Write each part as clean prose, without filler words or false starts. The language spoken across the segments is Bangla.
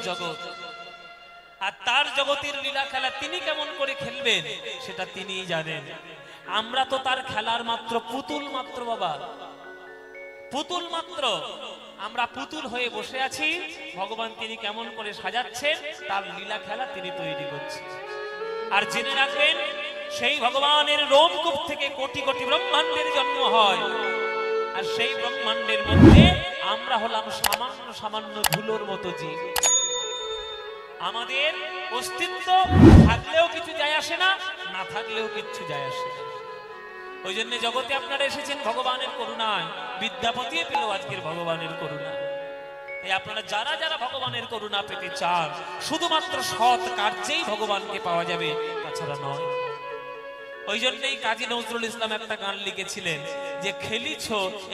জগৎ, আর তার জগতের লীলা খেলা তিনি কেমন করে খেলবেন সেটা তিনিই জানেন। আমরা তো তার খেলার মাত্র পুতুল মাত্র বাবা, পুতুল মাত্র। আমরা পুতুল হয়ে বসে আছি, ভগবান তিনি কেমন করে সাজাচ্ছেন, তার লীলা খেলা তিনি তৈরি করছেন। আর জেনে রাখবেন, সেই ভগবানের রোমকূপ থেকে কোটি কোটি ব্রহ্মাণ্ডের জন্ম হয়, আর সেই ব্রহ্মাণ্ডের মধ্যে আমরা হলাম সামান্য সামান্য ধুলোর মতো জীব। আমাদের অস্তিত্ব থাকলেও কিছু যায় আসে না, না থাকলেও কিছু যায় আসে না। ওই জন্য জগতে আপনারা এসেছেন ভগবানের করুণায়, বিদ্যাপতি পেল আজকের ভগবানের করুণা। এই আপনারা যারা যারা ভগবানের করুণা পেতে চান, শুধুমাত্র সৎ কার্যেই ভগবানকে পাওয়া যাবে, তাছাড়া নয়। ওই জন্যই কাজী নজরুল ইসলাম একটা গান লিখেছিলেন যে খেলিছ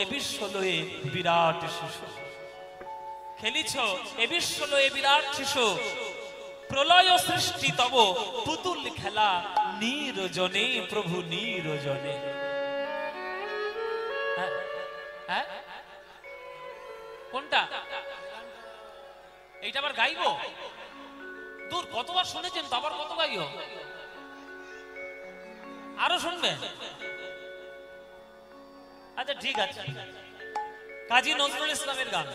এ বিশ্ব লয়ে বিরাট শিশু, খেলিছ এ বিশ্ব লয়ে বিরাট শিশু, প্রলয় সৃষ্টি তব পুতুল খেলা নিরজনে প্রভু নিরজনে। কোনটা? এইটা আবার গাইবো? দূর, কতবার শুনেছেন তো, আবার কত গাইও? আরো শুনবেন? আচ্ছা ঠিক আছে। কাজী নজরুল ইসলামের গান,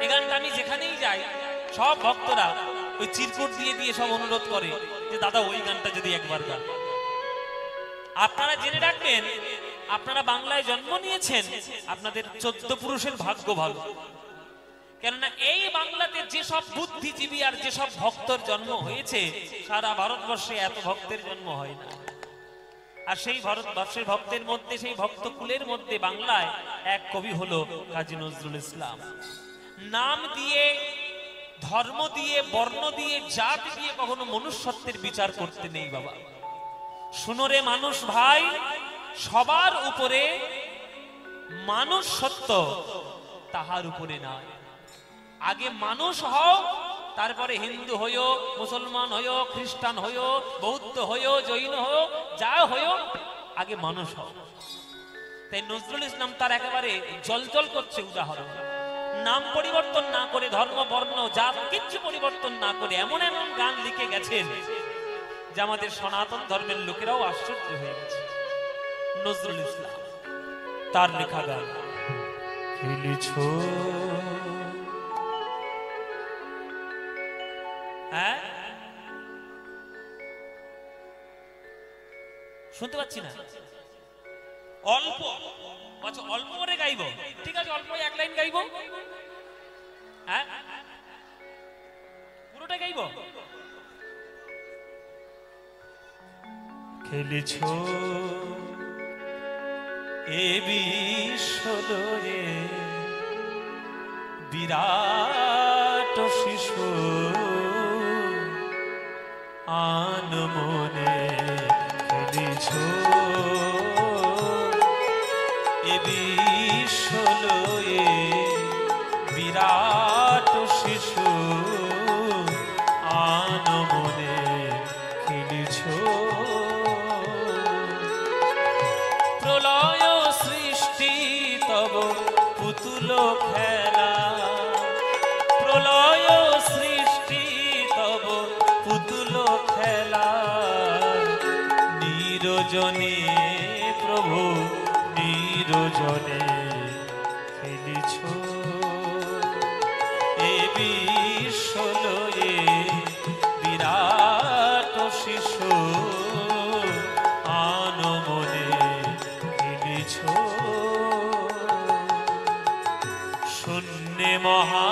এই গানটা আমি যেখানেই যাই সব ভক্তরা ওই চিরকুট দিয়ে দিয়ে সব অনুরোধ করে যে দাদা ওই গানটা যদি একবার গান। আপনারা জেনে রাখবেন, আপনারা বাংলায় জন্ম নিয়েছেন, আপনাদের 14 পুরুষের ভাগ্য ভালো। কেননা এই বাংলাতে যেসব বুদ্ধিজীবী আর যেসব ভক্তর জন্ম হয়েছে, সারা ভারতবর্ষে এত ভক্তের জন্ম হয় না। আর সেই ভারতবর্ষের ভক্তের মধ্যে, সেই ভক্ত কুলের মধ্যে বাংলায় এক কবি হলো কাজী নজরুল ইসলাম। নাম দিয়ে, ধর্ম দিয়ে, বর্ণ দিয়ে, জাতি দিয়ে কখনো মনুষ্যত্বের বিচার করতে নেই বাবা। শুনোরে মানুষ ভাই, সবার উপরে মানুষ সত্য, তাহার উপরে নয়। আগে মানুষ হও, তারপরে হিন্দু হইও, মুসলমান হইও, খ্রিস্টান হইও, বৌদ্ধ হইও, জৈন হইও, যা হইও, আগে মানুষ হও। তাই নজরুল ইসলাম তার একেবারে জলজল করছে উদাহরণ। নাম পরিবর্তন না করে, ধর্ম বর্ণ জাত কিচ্ছু পরিবর্তন না করে এমন এমন গান লিখে গেছেন যে আমাদের সনাতন ধর্মের লোকেরাও আশ্চর্য হয়ে গেছে। নজরুল ইসলাম তার লেখা গান খেলিছ, হ্যাঁ শুনতে পাচ্ছি না, অল্প আচ্ছা অল্প করে গাইব, ঠিক আছে অল্প এক লাইন গাইব, হ্যাঁ পুরোটা গাইব। খেলিছ এ বিশ্ব লয়ে বিরাট শিশু, আনমনে খেলিছ এ বিশ্ব লয়ে বিরাট শিশু, আনমনে খেলিছ প্রলয় সৃষ্টি তব পুতুল খেলা, প্রলয় সৃষ্টি তব পুতুল খেলা, নিরজনে প্রভু নিরজনে খেলিছ এ বিশ্ব লয়ে বিরাট শিশু, আনমনে খেলিছ শূন্যে মহা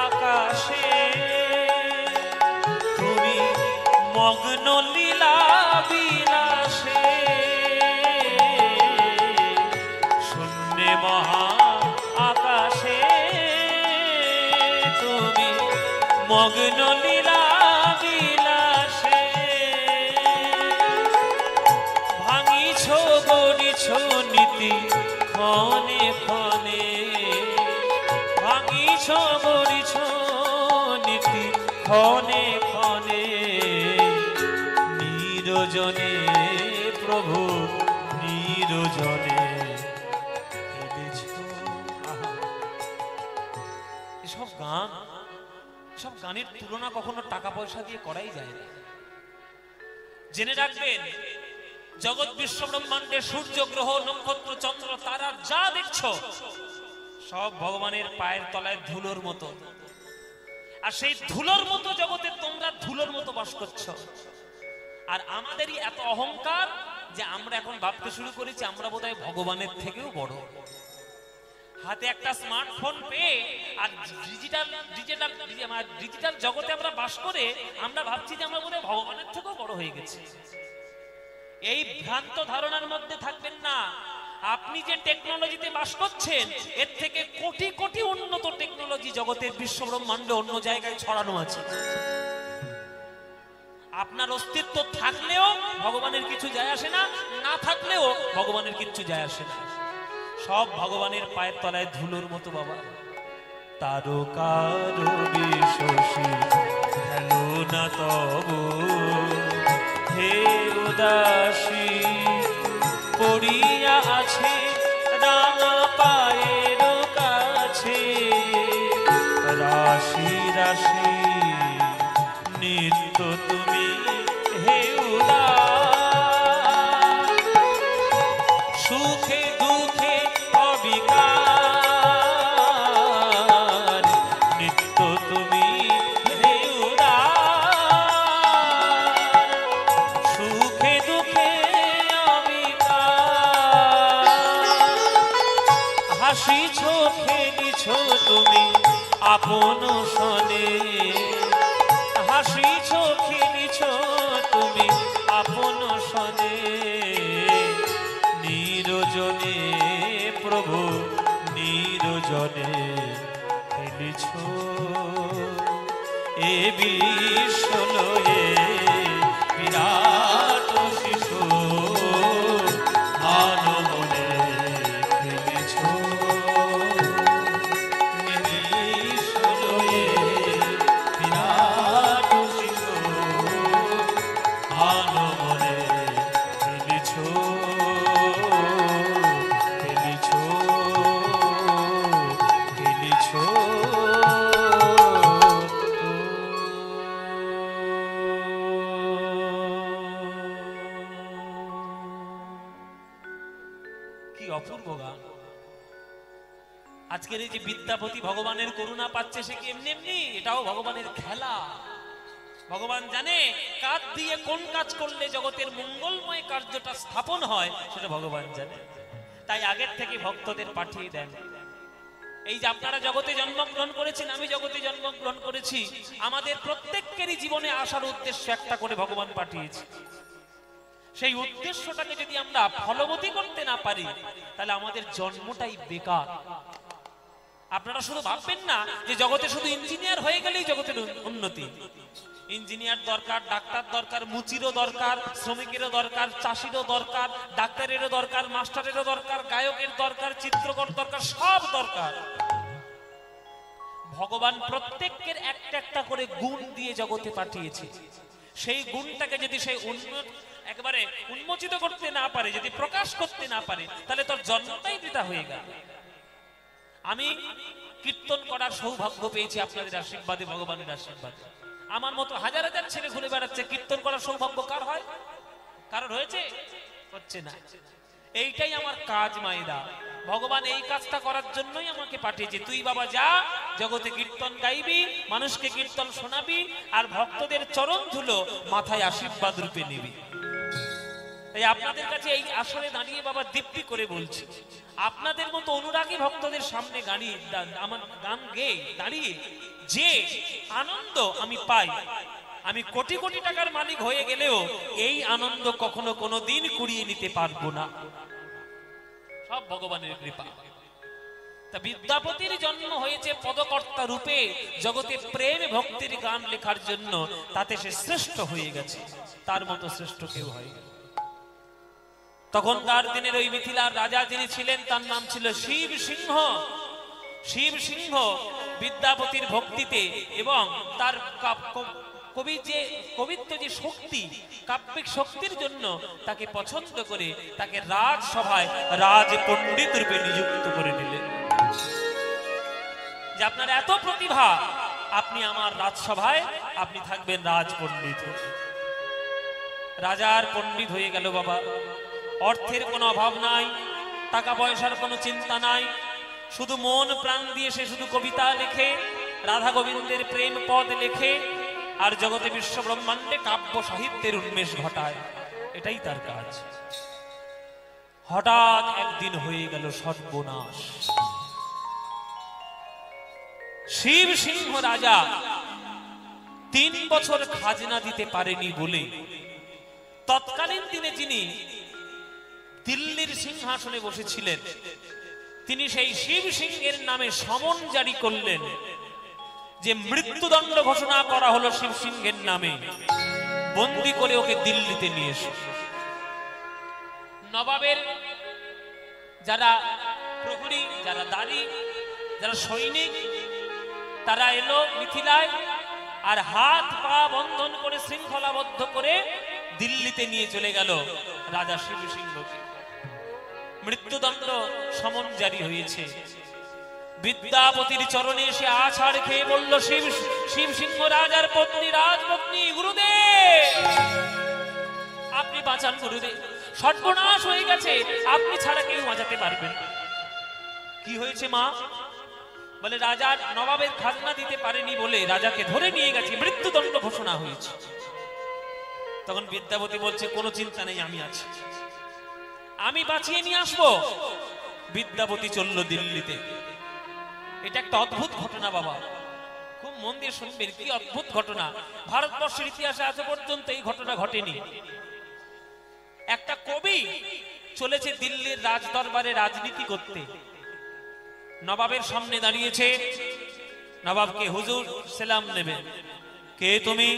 আকাশে তুমি মগ্ন লীলা বিলাসে, শূন্যে মহা আকাশে তুমি মগ্ন লীলা বিলাসে, ভাঙিছ গড়িছ নীতি ক্ষণে ক্ষণে, ভাঙিছ গড়িছ নীতি ক্ষণে ক্ষণে, নিরজনে প্রভু নিরজনে খেলিছ। এসব গান সব গানের তুলনা কখনো টাকা পয়সা দিয়ে করাই যায় না। জেনে রাখবেন, জগৎ বিশ্ব ব্রহ্মাণ্ডে সূর্য, গ্রহ, নক্ষত্র, চন্দ্র, তারা যা দেখছো সব ভগবানের পায়ের তলায় ধুলোর মতো। আর সেই ধুলোর মতো জগতে তোমরা ধুলোর মতো বাস করছো। আর আমাদেরই এত অহংকার যে আমরা এখন ভাবতে শুরু করেছি আমরা বোধহয় ভগবানের থেকেও বড়। হাতে একটা স্মার্টফোন পেয়ে আর ডিজিটাল জগতে আমরা বাস করে আমরা ভাবছি যে আমরা বোধহয় ভগবানের থেকেও বড় হয়ে গেছি। এই ভ্রান্ত ধারণার মধ্যে থাকবেন না। আপনি যে টেকনোলজিতে বাস করছেন এর থেকে কোটি কোটি উন্নত টেকনোলজি জগতের বিশ্ব ব্রহ্মাণ্ডে অন্য জায়গায় ছড়ানো আছে। আপনার অস্তিত্ব থাকলেও ভগবানের কিছু যায় আসে না, না থাকলেও ভগবানের কিছু যায় আসে না। সব ভগবানের পায়ের তলায় ধুলোর মতো বাবা। তারকার বিশোষী হেলো না তব হে উদাসী, পড়িয়া আছে রাঙা পায়ের কাছে রাশি রাশি নিত্য তুমি হে উদাস, সুখে দুঃখে অবিকার নিত্য তুমি হে উদার, সুখে দুঃখে অবিকার, হাসিছ খেলিছ তুমি আপন সনে, হাসিছ খেলিছ তুমি আপন সনে, নিরজনে প্রভু নিরজনে খেলিছ এ বিশ্ব লয়ে বিরাট শিশু আনমনে খেলিছ এ বিশ্ব লয়ে বিরাট শিশু আনমনে খেলিছ খেলিছ খেলিছ। কি অপূর্ব গান। আজকের এই যে বিদ্যাপতি ভগবানের করুণা পাচ্ছে সে কি এমনি এমনি? এটাও ভগবানের খেলা। ভগবান জানে কাজ দিয়ে কোন কাজ করলে জগতের মঙ্গলময় কার্যটা স্থাপন হয়, সেটা ভগবান জানে। তাই আগের থেকে ভক্তদের পাঠিয়ে দেন। এই যে আপনারা জগতে জন্মগ্রহণ করেছেন, আমি জগতে জন্মগ্রহণ করেছি, আমাদের প্রত্যেকেরই জীবনে আসার উদ্দেশ্য একটা করে ভগবান পাঠিয়েছে। সেই উদ্দেশ্যটাকে যদি আমরা ফলবতী করতে না পারি তাহলে আমাদের জন্মটাই বেকার। আপনারা শুধু ভাববেন না যে জগতে শুধু ইঞ্জিনিয়ার হয়ে গেলেই জগতের উন্নতি। ইঞ্জিনিয়ার দরকার, ডাক্তার দরকার, মুচিরও দরকার, শ্রমিকেরও দরকার, চাষিরও দরকার, ডাক্তারেরও দরকার, মাস্টারেরও দরকার, গায়কের দরকার, চিত্রকর দরকার, সব দরকার। ভগবান প্রত্যেকের একটা একটা করে গুণ দিয়ে জগতে পাঠিয়েছে। সেই গুণটাকে যদি সেই একেবারে উন্মোচিত করতে না পারে, যদি প্রকাশ করতে না পারে, তাহলে তোর জন্মটাই বৃথা হয়ে গেল। আমি কীর্তন করার সৌভাগ্য পেয়েছি আপনাদের আশীর্বাদে, ভগবানের আশীর্বাদে। আমার মতো হাজার হাজার ছেলে ঘুরে বেড়াচ্ছে, কীর্তন করার সৌভাগ্য কার হয়? কারোর হয়েছে? হচ্ছে না। এইটাই আমার কাজ মায়েরা। ভগবান এই কাজটা করার জন্যই আমাকে পাঠিয়েছে। তুই বাবা যা, জগতে কীর্তন গাইবি, মানুষকে কীর্তন শোনাবি, আর ভক্তদের চরণ ধুলো মাথায় আশীর্বাদ রূপে নিবি। তাই আপনাদের কাছে এই আসরে দাঁড়িয়ে বাবা দীপ্তি করে বলছি, আপনাদের মতো অনুরাগী ভক্তদের সামনে আমার গান গেয়ে দাঁড়িয়ে যে আনন্দ আমি পাই, আমি কোটি কোটি টাকার মালিক হয়ে গেলেও এই আনন্দ কখনো কোনো দিন কুড়িয়ে নিতে পারবো না। সব ভগবানের কৃপা। তা বিদ্যাপতির জন্ম হয়েছে পদকর্তা রূপে জগতে প্রেম ভক্তির গান লেখার জন্য, তাতে সে শ্রেষ্ঠ হয়ে গেছে। তার মতো শ্রেষ্ঠ কেউ হয়। তখনকার দিনের ওই মিথিলার রাজা যিনি ছিলেন তার নাম ছিল শিব সিংহ। শিব সিংহ বিদ্যাপতির ভক্তিতে এবং তার কবিত্ব যে শক্তি, কাব্যিক শক্তির জন্য তাকে পছন্দ করে তাকে রাজসভায় রাজ পণ্ডিত রূপে নিযুক্ত করে নিলেন। যে আপনার এত প্রতিভা, আপনি আমার রাজসভায় আপনি থাকবেন রাজপণ্ডিত। রাজার পণ্ডিত হয়ে গেল বাবা। অর্থের কোনো অভাব নাই, টাকা পয়সার কোনো চিন্তা নাই, শুধু মন প্রাণ দিয়ে সে শুধু কবিতা লেখে, রাধা গোবিন্দের প্রেম পদ লেখে, আর জগতে বিশ্ব ব্রহ্মাণ্ডে কাব্য সাহিত্যের উন্মেষ ঘটায়, এটাই তার কাজ। হঠাৎ একদিন হয়ে গেল সর্বনাশ। শিব সিংহ রাজা 3 বছর খাজনা দিতে পারেনি বলে তৎকালীন দিনে যিনি দিল্লির সিংহাসনে বসেছিলেন তিনি সেই শিব সিংহের নামে সমন জারি করলেন যে মৃত্যুদণ্ড ঘোষণা করা হলো শিব সিংহের নামে, বন্দী করে ওকে দিল্লিতে নিয়ে এসে। নবাবের যারা প্রহরী, যারা দাঁড়ি, যারা সৈনিক, তারা এলো মিথিলায়, আর হাত পা বন্ধন করে শৃঙ্খলাবদ্ধ করে দিল্লিতে নিয়ে চলে গেল রাজা শিব সিংহকে। মৃত্যুদণ্ড সমন জারি হয়েছে। বিদ্যাপতির চরণে এসে আছাড় খেয়ে বলল, শিব সিংহ রাজার পত্নী, রাজপত্নী, গুরুদেব আপনি বাঁচান গুরুদেব, সর্বনাশ হয়ে গেছে, আপনি ছাড়া কেউ বাঁচাতে পারবেন না। কি হয়েছে মা? বলে রাজার নবাবের খাজনা দিতে পারেনি বলে রাজাকে ধরে নিয়ে গেছে, মৃত্যুদণ্ড ঘোষণা হয়েছে। তখন বিদ্যাপতি বলছে, কোনো চিন্তা নেই, আমি আছি, আমি বাঁচিয়ে নিয়ে আসবো। বিদ্যাপতি চলল দিল্লিতে। এটা একটা অদ্ভুত ঘটনা বাবা, খুব মন দিয়ে শুনবেন, কি অদ্ভুত ঘটনা। ভারতবর্ষের ইতিহাসে আজ পর্যন্ত এই ঘটনা ঘটেনি। একটা কবি চলেছে দিল্লির রাজদরবারে রাজনীতি করতে, নবাবের সামনে দাঁড়িয়েছে, নবাবকে হুজুর সালাম নেবেন। কে তুমি?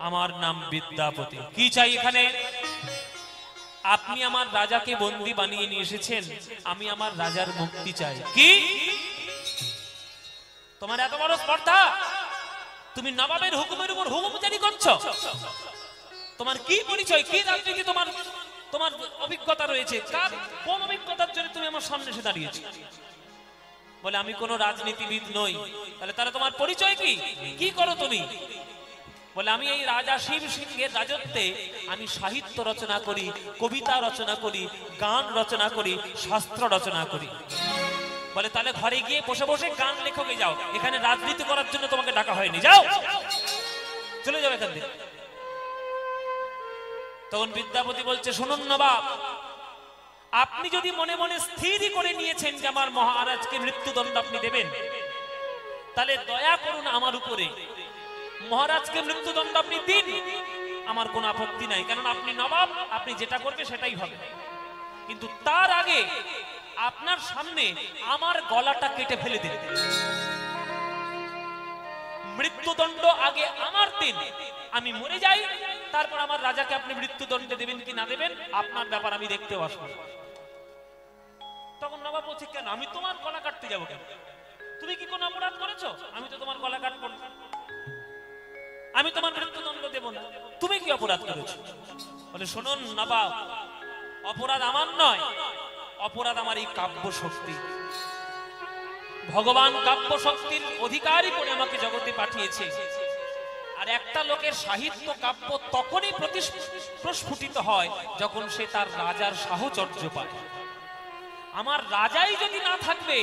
আমার নাম বিদ্যাপতি। কি চাই এখানে? আপনি আমার রাজাকে বন্দী বানিয়ে নিয়ে এসেছেন, আমি আমার রাজার মুক্তি চাই। কি তোমার এত বড় স্পর্ধা? তুমি নবাবের হুকুমের উপর হুকুম জারি করছো? তোমার কি পরিচয়, কি রাজনীতি তোমার তোমার অভিজ্ঞতা রয়েছে? কোন অভিজ্ঞতার জন্য তুমি আমার সামনে এসে দাঁড়িয়েছো? বলে আমি কোনো রাজনীতিবিদ নই। তাহলে তোমার পরিচয় কি, কি করো তুমি? বলে আমি এই রাজা শিব সিংহের রাজত্বে আমি সাহিত্য রচনা করি, কবিতা রচনা করি, গান রচনা করি, শাস্ত্র রচনা করি। বলে তাহলে ঘরে গিয়ে বসে বসে গান লেখকে যাও, এখানে রাজনীতি করার জন্য তোমাকে ডাকা হয়নি, যাও চলে যাও এখান থেকে। তখন বিদ্যাপতি বলছে, শুনুন নবাব, আপনি যদি মনে মনে স্থিরই করে নিয়েছেন যে আমার মহারাজকে মৃত্যুদণ্ড আপনি দেবেন, তাহলে দয়া করুন আমার উপরে, মহারাজকে মৃত্যুদণ্ড আপনি দিন, আমার কোনো আপত্তি নাই, কারণ আপনি নবাব, আপনি যেটা করবে সেটাই হবে। কিন্তু তার আগে আপনার সামনে আমার গলাটা কেটে ফেলে দিন, মৃত্যুদণ্ড আগে আমার দিন, আমি মরে যাই, তারপর আমার রাজাকে আপনি মৃত্যুদণ্ড দেবেন কি না দেবেন আপনার ব্যাপার, আমি দেখতে আসবো। তখন নবাব বলছে, কেন আমি তোমার গলা কাটতে যাবো কেন? তুমি কি কোন অপরাধ করেছো? আমি তো তোমার গলা কাটবো না, আমি তোমার মৃত্যুদণ্ড দেব না, তুমি কি অপরাধ করেছো? বলে শুনুন নবাব, অপরাধ আমার নয়, অপরাধ আমার এই কাব্য শক্তি। ভগবান কাব্য শক্তির অধিকারী করে আমাকে জগতে পাঠিয়েছে। আর একটা লোকের সাহিত্য কাব্য তখনই প্রস্ফুটিত হয় যখন সে তার রাজার সাহচর্য পায়। আমার রাজাই যদি না থাকবে,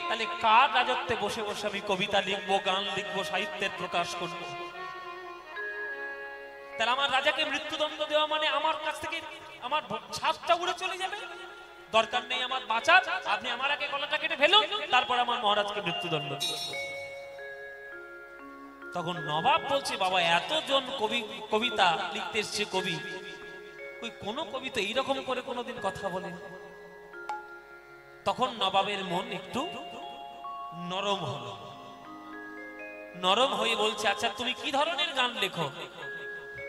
তাহলে কার রাজত্বে বসে বসে আমি কবিতা লিখবো, গান লিখবো, সাহিত্যের প্রকাশ করবো? তাহলে আমার রাজাকে মৃত্যুদণ্ড দেওয়া মানে আমার কাছ থেকে আমার ছাপটা উড়ে চলে যাবে। দরকার নেই আমার বাঁচার, আপনি আমার আগে গলাটা কেটে ফেলুন, তারপর আমার মহারাজকে মৃত্যুদণ্ড। তখন নবাব বলছে, বাবা এতজন কবিতা লিখতে এসছে কবি, ওই কোন কবিতা এইরকম করে কোনোদিন কথা বলে? তখন নবাবের মন একটু নরম হলো, নরম হয়ে বলছে, আচ্ছা তুমি কি ধরনের গান লেখো?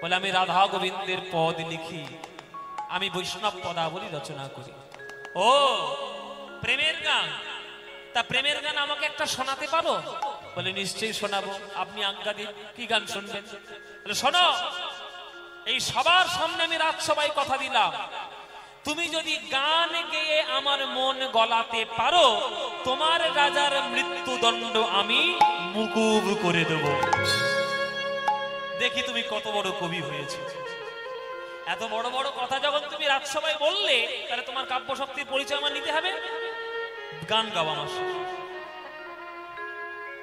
বলে আমি রাধা গোবিন্দের পদ লিখি, আমি বৈষ্ণব পদাবলী রচনা করি। ও প্রেমের গান, তা প্রেমের গান আমাকে একটা শোনাতে পারো? বলে নিশ্চয়ই শোনাবো, আপনি আজ্ঞা দিন, কি গান শুনবেন? বলে শোনো, এই সবার সামনে আমি রাজসভায় কথা দিলাম, তুমি যদি গান গেয়ে আমার মন গলাতে পারো, তোমার রাজার মৃত্যুদণ্ড আমি মুকুব করে দেব। দেখি তুমি কত বড় কবি হয়েছে। এত বড় বড় কথা যখন তুমি রাজসভায় বললে, তাহলে তোমার কাব্য শক্তির পরিচয় আমার নিতে হবে। গান গাও আমার সাথে।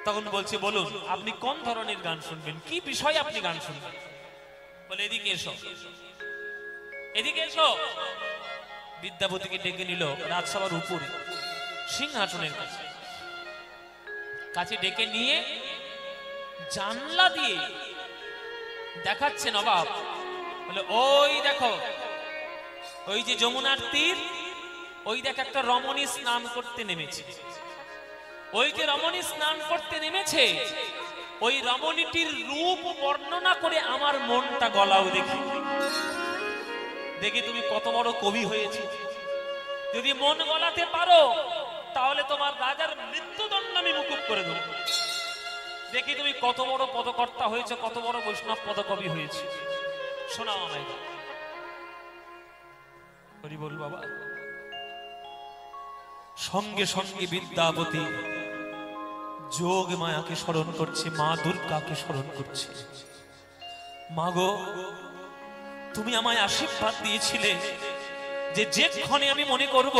তখন বলছে, বলুন আপনি কোন ধরনের গান শুনবেন, কি বিষয়ে আপনি গান শুনবেন? বলে, এদিকে এসো, এদিকে এসো। বিদ্যাপতিকে ডেকে নিল রাজসভার উপরে সিংহাসনের কাছে, কাছে ডেকে নিয়ে জানলা দিয়ে দেখাচ্ছে নবাব। বলে, ওই দেখো, ওই যে যমুনার তীর, ওই দেখ একটা রমণী স্নান করতে নেমেছে। ওই যে রমণী স্নান করতে নেমেছে, ওই রমণীটির রূপ বর্ণনা করে আমার মনটা গলাও। দেখি দেখি তুমি কত বড় কবি হয়েছে। যদি মন গলাতে পারো, তাহলে তোমার রাজার মৃত্যুদণ্ড আমি মুকুব করে দেব। দেখি তুমি কত বড় পদকর্তা হয়েছে, কত বড় বৈষ্ণব পদকবি হয়েছে। শোনাও আমায়। হরি বল বাবা। সঙ্গে সঙ্গে বিদ্যাপতি যোগ মায়াকে স্মরণ করছে, মা দুর্গাকে স্মরণ করছে। মা গো, তুমি আমায় আশীর্বাদ দিয়েছিলে যে যেক্ষণে আমি মনে করব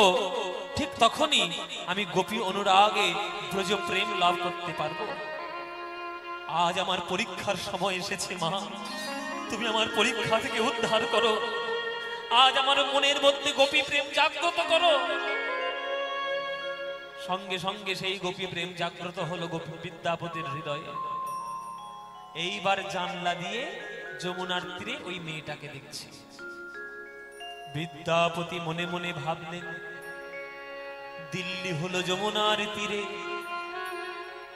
ঠিক তখনই আমি গোপী অনুরাগে ব্রজ প্রেম লাভ করতে পারবো। আজ আমার পরীক্ষার সময় এসেছে মা, তুমি আমার পরীক্ষা থেকে উদ্ধার করো। আজ আমার মনের মধ্যে গোপী প্রেম জাগ্রত করো। সঙ্গে সঙ্গে সেই গোপী প্রেম জাগ্রত হলো গোপী বিদ্যাপতির হৃদয়ে। এইবার জানলা দিয়ে যমুনার তীরে ওই মেয়েটাকে দেখছি। বিদ্যাপতি মনে মনে ভাবলেন, দিল্লি হলো যমুনার তীরে।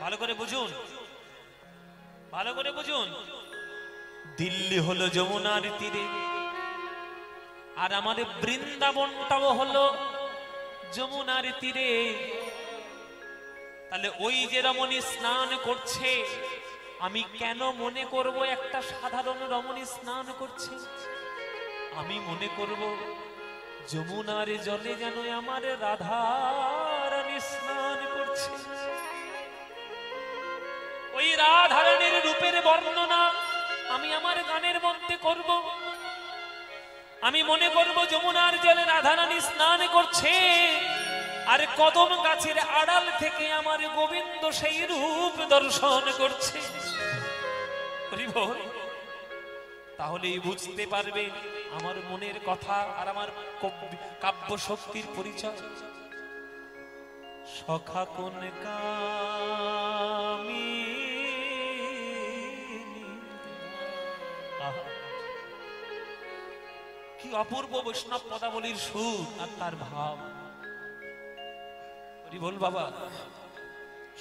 ভালো করে বুঝুন, ভালো করে বুঝুন। দিল্লি হলো যমুনার তীরে, আর আমাদের বৃন্দাবনটাও হলো যমুনার তীরে। তাহলে ওই যে রমণী স্নান করছে, আমি কেন মনে করব একটা সাধারণ রমণী স্নান করছে? আমি মনে করব যমুনার জলে যেন আমার রাধা রানী স্নান করছে। ওই রাধা রানীর রূপের বর্ণনা আমি আমার গানের মধ্যে করব। আমি মনে করব যমুনার জলে রাধা রানী স্নান করছে, আর কদম গাছের আড়াল থেকে আমার গোবিন্দ সেই রূপ দর্শন করছে। তাহলেই বুঝতে পারবে আমার মনের কথা আর আমার কাব্য শক্তির পরিচয়। সখা কোন কামি, কি অপূর্ব বৈষ্ণব পদাবলীর সুর আর তার ভাব। বল বাবা।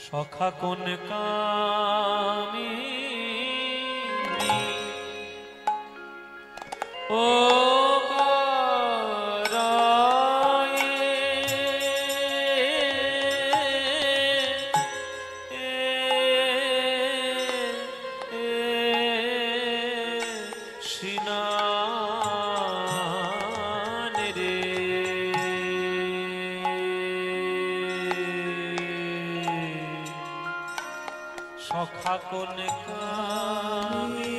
সখা কোন কামি, ও সখা কোন কামি।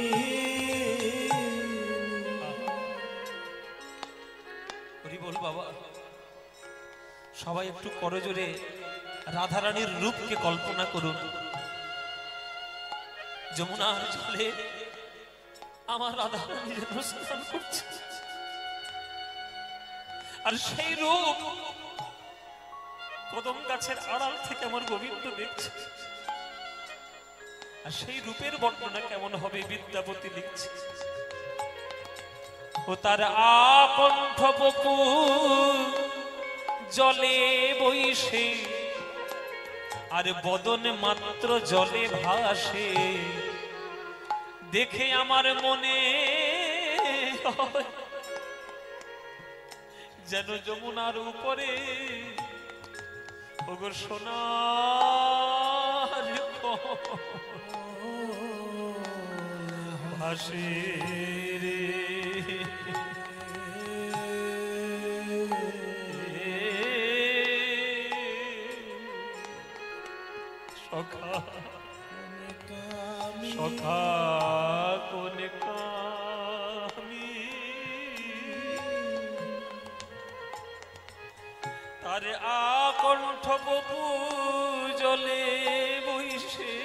বল বাবা। সবাই একটু করজোরে রাধারানীর রূপকে কল্পনা করুন। যমুনার জলে আমার রাধারানী যেন স্নান করছে, আর সেই রূপ কদম গাছের আড়াল থেকে আমার গোবিন্দ দেখছে। আর সেই রূপের বর্ণনা কেমন হবে বিদ্যাপতি লিখছে। ও তার আকণ্ঠ বকুল জলে বইসে, আর বদন মাত্র জলে ভাসে। দেখে আমার মনে যেন যমুনার উপরে ওগো সোনার ভাসে রে। সখা সখা কোন কামি তার আকণ্ঠ বপু জলে বইসে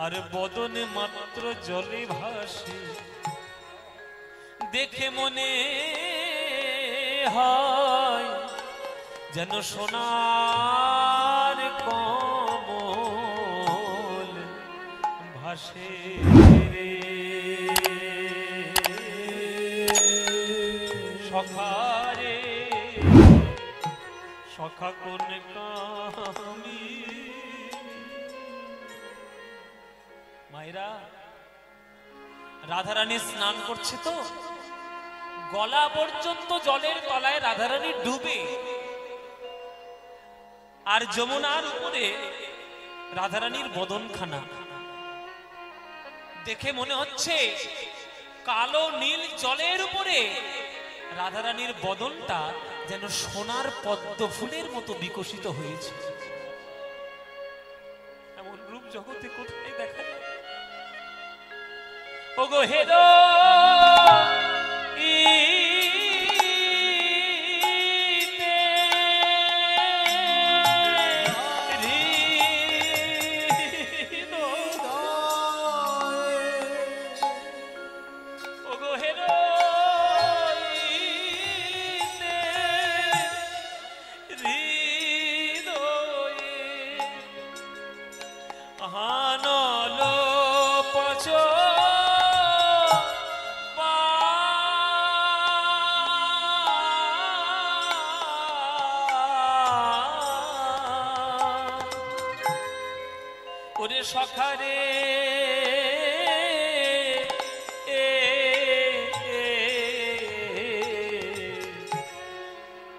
আর বদনে মাত্র জলে ভাসে দেখে মনে হয় যেন সোনার কমল ভাসে রে সখা রে সখা কোন কামি। মায়েরা রাধারানী স্নান করছে তো গলা পর্যন্ত জলের তলায় রাধারানী ডুবে আর যমুনার উপরে রাধারানীর বদনখানা দেখে মনে হচ্ছে কালো নীল জলের উপরে রাধারানীর বদনটা যেন সোনার পদ্ম ফুলের মতো বিকশিত হয়েছে। এমন রূপ জগতে কোথায় দেখা যায়? ওগো হেরো সখারে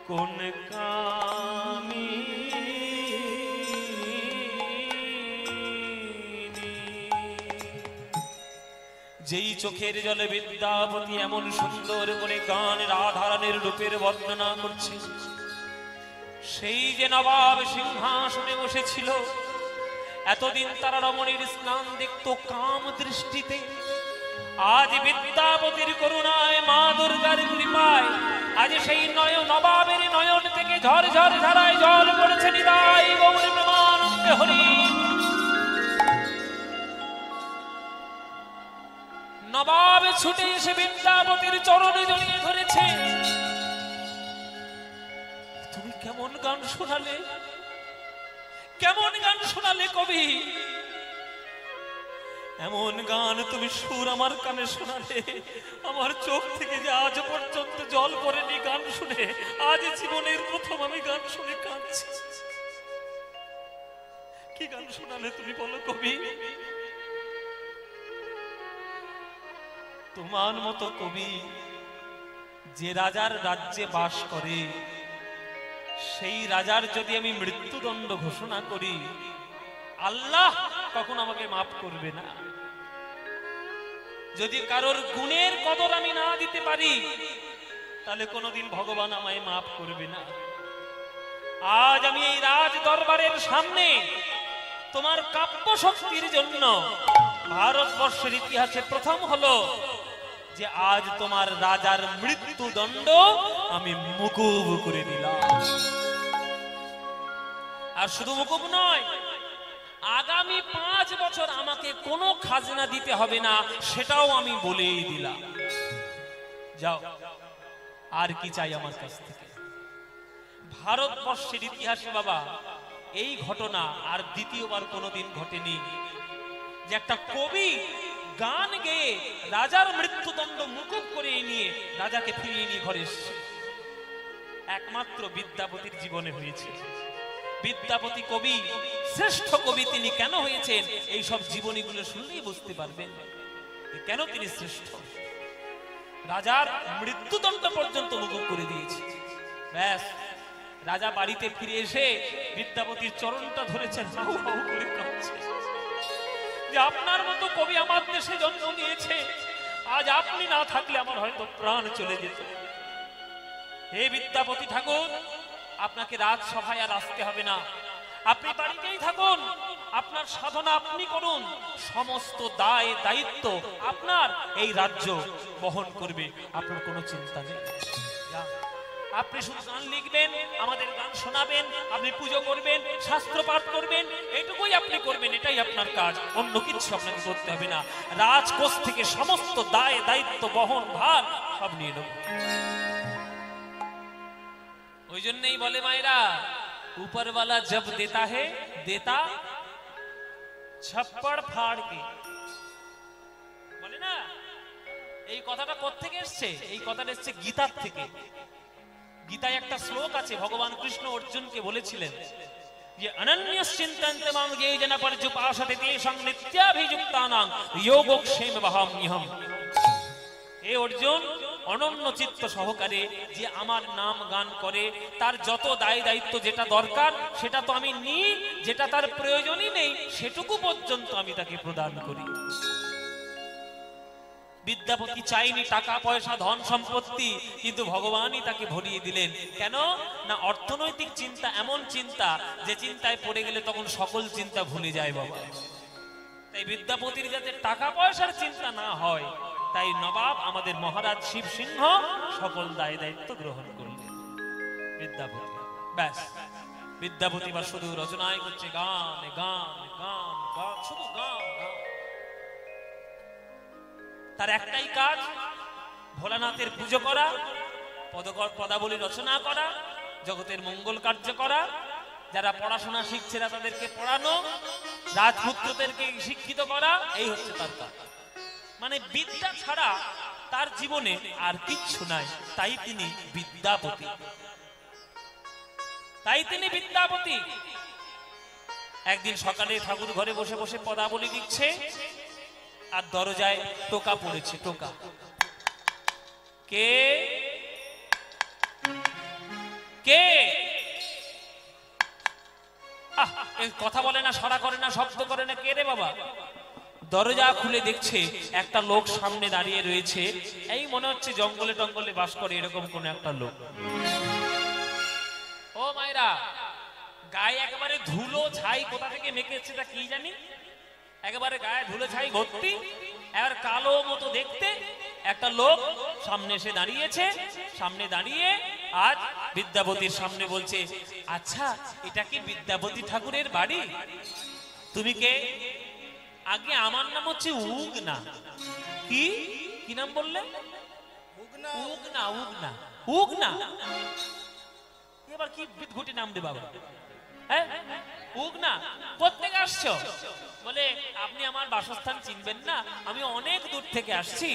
কোন কামি যেই চোখের জলে বিদ্যাপতি এমন সুন্দর করে গান রাধারানীর রূপের বর্ণনা করছে, সেই যে নবাব সিংহাসনে বসেছিল এতদিন তারা রমণীর স্নান দেখত কাম দৃষ্টিতে, আজ বিদ্যাপতির করুণায় মা দুর্গার কৃপায় আজ সেই নবাবের নয়ন থেকে ঝর ঝর ধারায় জল পড়েছে। নিতাই গৌর প্রেমানন্দে হরি। নবাব ছুটে এসে বিদ্যাপতির চরণে জড়িয়ে ধরেছে। তুমি কেমন গান শোনালে, কেমন গান শোনালে কবি, এমন গান তুমি সুর আমার কানে শোনালে, আমার চোখ থেকে যে আজ পর্যন্ত জল পড়েনি গান শুনে, আজ জীবনের প্রথম আমি গান শুনে কাঁদছি। কি গান শোনালে তুমি বলো কবি? তোমার মতো কবি যে রাজার রাজ্যে বাস করে, সেই রাজার যদি আমি মৃত্যুদণ্ড ঘোষণা করি, আল্লাহ কখন আমাকে মাফ করবে না। যদি কারোর গুণের কদর আমি না দিতে পারি, তাহলে কোনোদিন ভগবান আমায় মাফ করবে না। আজ আমি এই রাজ দরবারের সামনে তোমার কাব্য শক্তির জন্য ভারতবর্ষের ইতিহাসে প্রথম হলো যে আজ তোমার রাজার মৃত্যুদণ্ড আমি মুকুব করে দিলাম। আর শুধু মুকুব নয়, আগামী 5 বছর আমাকে কোনো খাজনা দিতে হবে না, সেটাও আমি বলেই দিলাম। যাও, আর কি চাই আমার কাছ থেকে? ভারতবর্ষের ইতিহাসে বাবা এই ঘটনা আর দ্বিতীয়বার কোনোদিন ঘটেনি যে একটা কবি গান গেয়ে রাজার মৃত্যুদণ্ড মুকুব করে নিয়ে রাজাকে ফিরিয়ে নিয়ে ঘরে এসেছে। একমাত্র বিদ্যাপতির জীবনে হয়েছে। বিদ্যাপতি কবি, শ্রেষ্ঠ কবি তিনি কেন হয়েছেন, এই সব জীবনীগুলো শুনলেই বুঝতে পারবেন কেন তিনি শ্রেষ্ঠ। রাজার মৃত্যুদণ্ড পর্যন্ত মুকুব করে দিয়েছে। ব্যাস, রাজা বাড়িতে ফিরে এসে বিদ্যাপতির চরণটা ধরেছেন, হাউ হাউ করে কাঁদছে যে আপনার মতো কবি আমার দেশে জন্ম নিয়েছে, আজ আপনি না থাকলে আমার হয়তো প্রাণ চলে যেত। হে বিদ্যাপতি ঠাকুর, আপনাকে রাজসভায় আর আসতে হবে না, আপনি বাড়িতেই থাকুন, আপনার সাধনা আপনি করুন, সমস্ত দায় দায়িত্ব আপনার এই রাজ্য বহন করবে, আপনার কোনো চিন্তা নেই। আপনি শুধু গান লিখবেন, আমাদের গান শোনাবেন, আপনি পুজো করবেন, শাস্ত্র পাঠ করবেন, এইটুকুই আপনি করবেন, এটাই আপনার কাজ, অন্য কিছু আপনাকে করতে হবে না। রাজকোষ থেকে সমস্ত দায় দায়িত্ব বহন ভার সব নিয়ে নেব। ওই জন্যই বলে মায়েরা, উপরওয়ালা জব দেতা হে দেতা ছপ্পড় ফাড় কে, বলে না। এই কথাটা কোত্থেকে এসছে? এই কথাটা এসছে গীতার থেকে। গীতায় একটা শ্লোক আছে, ভগবান কৃষ্ণ অর্জুনকে বলেছিলেন যে অনন্যশ্চিন্তন্তে মাং যে জন পর্যুপাসতে তেষাং নিত্যাভিযুক্তানাং যোগক্ষেমবহাম্যহম। হে অর্জুন, অনন্য চিত্ত সহকারে যে আমার নাম গান করে, তার যত দায় দায়িত্ব যেটা দরকার সেটা তো আমি নিই, যেটা তার প্রয়োজনই নেই সেটুকু পর্যন্ত আমি তাকে প্রদান করি। বিদ্যাপতি চাইনি টাকা পয়সা ধন সম্পত্তি, কিন্তু ভগবানই তাকে ভরিয়ে দিলেন। কেন না? অর্থনৈতিক চিন্তা এমন চিন্তা যে চিন্তায় পড়ে গেলে তখন সকল চিন্তা ভুলে যায় বাবা। তাই বিদ্যাপতির যাতে টাকা পয়সার চিন্তা না হয়, তাই নবাব আমাদের মহারাজ শিব সিংহ সকল দায় দায়িত্ব গ্রহণ করলেন। বিদ্যাপতি ব্যাস, বিদ্যাপতি বা শুধু রচনায় করছে গান গান গান গান, শুধু গান গান। তার একটাই কাজ, ভোলানাথের পুজো করা, পদাবলী রচনা করা, জগতের মঙ্গল কার্য করা, যারা পড়াশোনা শিখছে তাদেরকে পড়ানো, রাজপুত্রদেরকে শিক্ষিত করা, এই হচ্ছে তার কাজ। মানে বিদ্যা ছাড়া তার জীবনে আর কিচ্ছু নাই, তাই তিনি বিদ্যাপতি। তাই তিনি বিদ্যাপতি। একদিন সকালে ঠাকুর ঘরে বসে বসে পদাবলী লিখছে, আর দরজায় টোকা পড়েছে। টোকা কে? কে? কথা বলে না, সাড়া করে না, শব্দ করে না, কে রে বাবা? দরজা খুলে দেখছে একটা লোক সামনে দাঁড়িয়ে রয়েছে। এই মনে হচ্ছে জঙ্গলে টঙ্গলে বাস করে এরকম কোন একটা লোক। ও মায়েরা, গায়ে একেবারে ধুলো ছাই কোথা থেকে মেখেছে তা কি জানি, একেবারে গায়ে ধুলো ছাই ভর্তি, আর কালো মতো দেখতে একটা লোক সামনে এসে দাঁড়িয়েছে। সামনে দাঁড়িয়ে আজ বিদ্যাপতির সামনে বলছে, আচ্ছা এটা কি বিদ্যাপতি ঠাকুরের বাড়ি? তুমি কে? আগে আমার নাম হচ্ছে উগনা। কি কি নাম বললে? উগনা। উগনা উগনা উগনা। এবার কি বিদঘুটি নাম রে বাবা? হ্যাঁ, উগনা কোত্থেকে আসছো? বলে আপনি আমার বাসস্থান চিনবেন না, আমি অনেক দূর থেকে আসছি,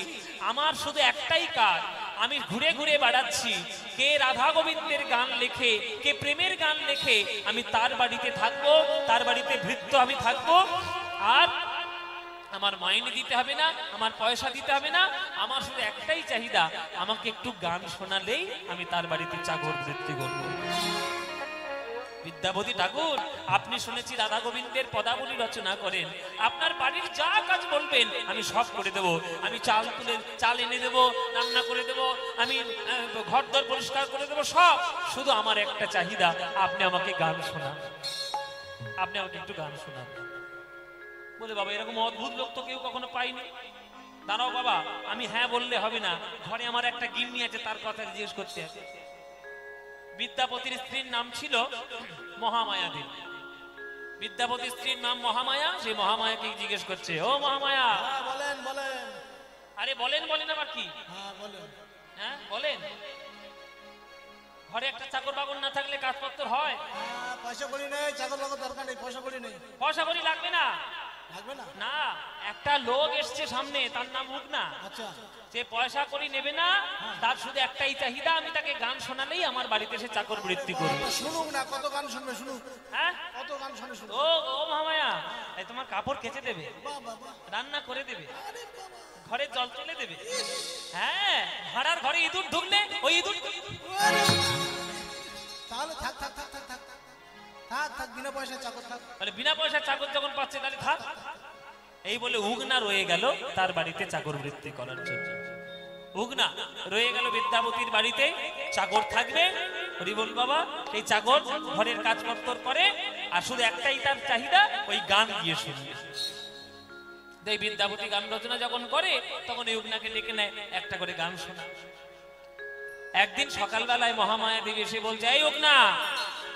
আমার শুধু একটাই কাজ, আমি ঘুরে ঘুরে বেড়াচ্ছি, কে রাধা গোবিন্দের গান লেখে, কে প্রেমের গান লেখে, আমি তার বাড়িতে থাকবো, তার বাড়িতে ভৃত্য আমি থাকবো, আর আমার মাইনে দিতে হবে না, আমার পয়সা দিতে হবে না, আমার শুধু একটাই চাহিদা, আমাকে একটু গান শোনালেই আমি তার বাড়িতে চাকর বৃত্তি করবো। বিদ্যাপতি ঠাকুর, আপনি শুনেছি রাধা গোবিন্দের পদাবলী রচনা করেন, আপনার বাড়ির যা কাজ বলবেন আমি সব করে দেব, আমি চাল এনে দেব, রান্না করে দেব, আমি ঘরদর পরিষ্কার করে দেব, সব, শুধু আমার একটা চাহিদা, আপনি আমাকে গান শোনান, আপনি আমাকে একটু গান শোনান। বলে বাবা এরকম অদ্ভুত লোক তো কেউ কখনো পাইনি। দাঁড়াও বাবা, আমি হ্যাঁ বললে হবে না, ঘরে আমার একটা গিন্নি আছে, তার কথা জিজ্ঞেস করতে হবে। বিদ্যাপতির স্ত্রীর নাম ছিল মহামায়া দেবী। বিদ্যাপতির স্ত্রীর নাম মহামায়া। সেই মহামায়াকে জিজ্ঞেস করছে, ও মহামায়া, বলেন বলেন। আরে বলেন বলেন আবার কি? বলেন। হ্যাঁ বলেন। ঘরে একটা চাকর বাকর না থাকলে কাজপত্র হয়? পয়সা করি নেই, চাকর বাকর দরকার নেই, পয়সা করি নেই। পয়সা করি লাগবে না? লাগবে না। না, একটা লোক এসছে সামনে, তার নাম উগনা। আচ্ছা, যে পয়সা করি নেবে না, তার শুধু একটাই চাহিদা, আমি তাকে গান শোনালেই আমার বাড়িতে এসে চাকর বৃত্তি করবে। শুনুক না, কত গান শুনবে শুনুক। হ্যাঁ, কত গান শুনে শুনুক। ও ও মহামায়া, এই তোমার কাপড় কেচে দেবে, রান্না করে দেবে, ঘরে জল চলে দেবে। হ্যাঁ, ভাড়ার ঘরে ইঁদুর ঢুকলে ওই ইঁদুর। তাহলে থাক থাক থাক থাক থাক থাক থাক, বিনা পয়সায় চাকর থাক। তাহলে বিনা পয়সায় চাকর যখন পাচ্ছে তাহলে থাক। এই বলে উগনা রয়ে গেল তার বাড়িতে চাকর বৃত্তি করার জন্য। উগনা রয়ে গেল বিদ্যাপতির বাড়িতে, চাকর থাকবে। হরি বল বাবা। এই চাকর ঘরের কাজপত্র করে আর শুধু একটাই তার চাহিদা, ওই গান গিয়ে শুনবে। এই বিদ্যাপতি গান রচনা যখন করে তখন এই উগনাকে ডেকে নেয়, একটা করে গান শোনা। একদিন সকালবেলায় মহামায়া দেবী এসে বলছে, এই উগনা,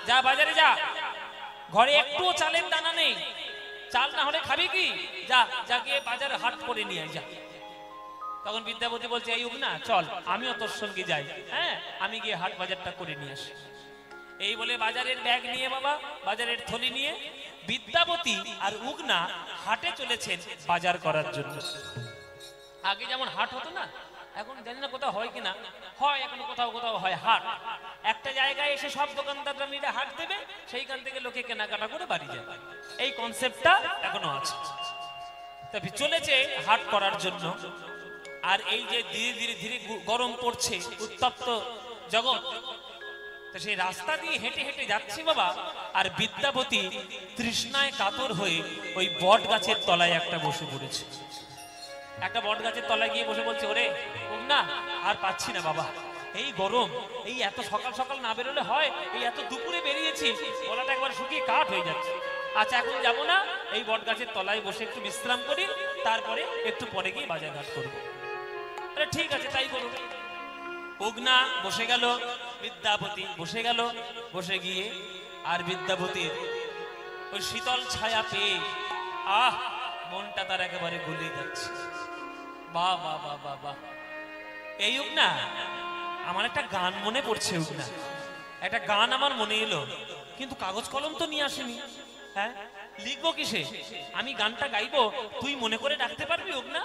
যা বাজারে যা, ঘরে একটুও চালের দানা নেই, চাল না হলে খাবি কি, যা যা গিয়ে বাজারে হাট করে নিয়ে আয় যা। তখন বিদ্যাপতি বলছে, এই উগনা চল, আমিও তোর সঙ্গে যাই, হ্যাঁ আমি গিয়ে হাট বাজারটা করে নিয়ে আসি। এই বলে বাজারের ব্যাগ নিয়ে, বাবা বাজারের থলি নিয়ে বিদ্যাপতি আর উগনা হাটে চলেছেন বাজার করার জন্য। আগে যেমন হাট হতো না, এখন জানি না কোথাও হয় কিনা, হয় এখন কোথাও কোথাও হয় হাট। একটা জায়গায় এসে সব দোকানদাররা মিলে হাট দেবে, সেইখান থেকে লোকে কেনাকাটা করে বাড়ি যাবে, এই কনসেপ্টটা এখনো আছে। তবে চলেছে হাট করার জন্য। আর এই যে ধীরে ধীরে ধীরে গরম পড়ছে, উত্তপ্ত জগৎ, তো সেই রাস্তা দিয়ে হেঁটে হেঁটে যাচ্ছি বাবা, আর বিদ্যাপতি তৃষ্ণায় কাতর হয়ে ওই বট গাছের তলায় একটা বসে পড়েছে। একটা বট গাছের তলায় গিয়ে বসে বলছে, ওরে না আর পাচ্ছি না বাবা, এই গরম, এই এত সকাল সকাল না বেরোলে হয়, এই এত দুপুরে বেরিয়েছি, গলাটা একবার শুকিয়ে কাঠ হয়ে যাচ্ছে। আচ্ছা এখন যাবো না, এই বট গাছের তলায় বসে একটু বিশ্রাম করি, তারপরে একটু পরে গিয়ে বাজারঘাট করবো। আরে ঠিক আছে তাই করুন। উগনা বসে গেল, বিদ্যাপতি বসে গেল, বসে গিয়ে আর বিদ্যাপতির ওই শীতল ছায়া পেয়ে মনটা তার একেবারে গলে যাচ্ছে। বাহ বাহ বাহ বাহ বাহ। এই উগনা, আমার একটা গান মনে পড়ছে, উগনা একটা গান আমার মনে এলো, কিন্তু কাগজ কলম তো নিয়ে আসেনি। হ্যাঁ লিখবো কিসে, আমি গানটা গাইবো, তুই মনে করে ডাকতে পারবি উগনা?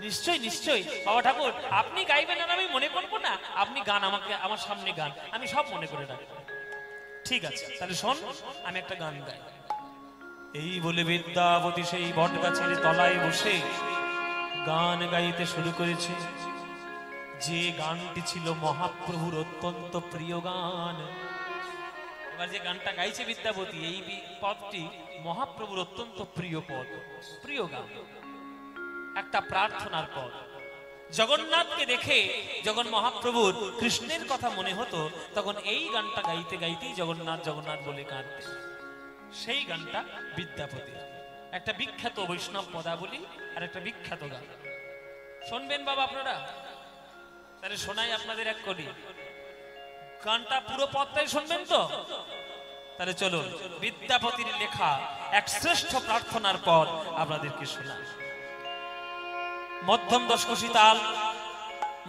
নিশ্চয়ই নিশ্চয়ই বাবা ঠাকুর, আপনি গাইবেন আর আমি মনে করবো না, আপনি গান আমাকে, আমার সামনে গান, আমি সব মনে করে রাখবো। ঠিক আছে তাহলে শোন, আমি একটা গান গাই। এই বলে বিদ্যাপতি সেই বট গাছের তলায় বসে গান গাইতে শুরু করেছে। যে গানটি ছিল মহাপ্রভুর অত্যন্ত প্রিয় গান। এবার যে গানটা গাইছে বিদ্যাপতি, এই পদটি মহাপ্রভুর অত্যন্ত প্রিয় পদ, প্রিয় গান, একটা প্রার্থনার পদ। জগন্নাথকে দেখে যখন মহাপ্রভুর কৃষ্ণের কথা মনে হতো, তখন এই গানটা গাইতে গাইতেই জগন্নাথ জগন্নাথ বলে কাঁদতেন। সেই গানটা বিদ্যাপতির, একটা বিখ্যাত বৈষ্ণব পদাবলী আর একটা বিখ্যাত গান। শুনবেন বাবা আপনারা? তাহলে শোনাই আপনাদের এক করি, গানটা পুরো পদটাই শুনবেন তো? তাহলে চলুন, বিদ্যাপতির লেখা এক শ্রেষ্ঠ প্রার্থনার পদ আপনাদেরকে শোনা। মধ্যম দশকোষী তাল,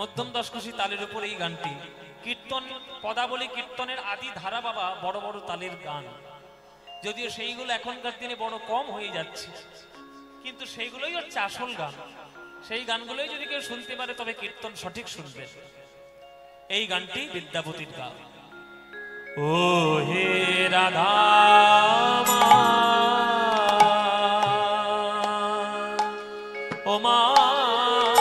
মধ্যম দশকোষী তালের উপর এই গানটি। কীর্তন পদাবলী, কীর্তনের আদি ধারা বাবা বড় বড় তালের গান, যদিও সেইগুলো এখনকার দিনে বড় কম হয়ে যাচ্ছে, কিন্তু সেইগুলোই হচ্ছে আসল গান। সেই গানগুলোই যদি কেউ শুনতে পারে তবে কীর্তন সঠিক শুনবে। এই গানটি বিদ্যাপতির গান। ও হে রাধা ও মাধব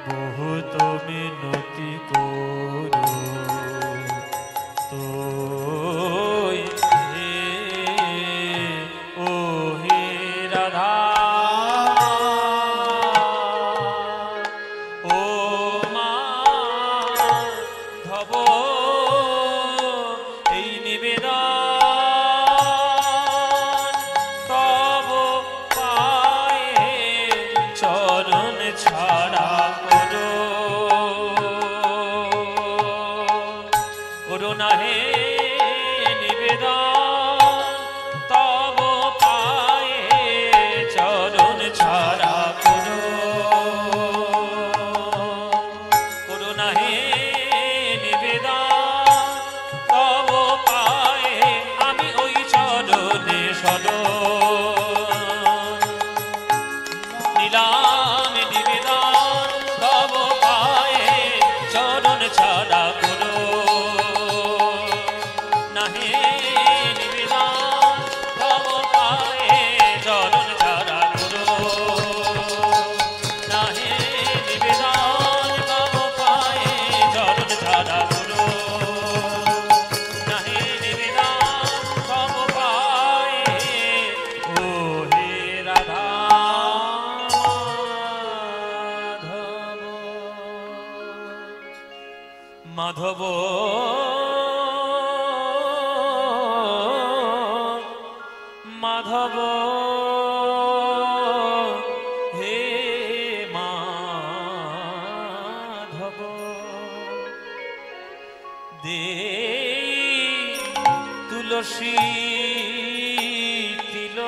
বহুত ও মিনতি করো তো ও হে রাধা ও মাধব, এই নিবেদন তব পায়ে চরণ ছাড়া করো না হে নিবেদন তব পায়ে চরণ ছাড়া করো না হে নিবেদন তব পায়ে আমি ওই চরণে সদ নিলাম নিবেদন তব পায়ে চরণ ছাড়া তুলসী তিল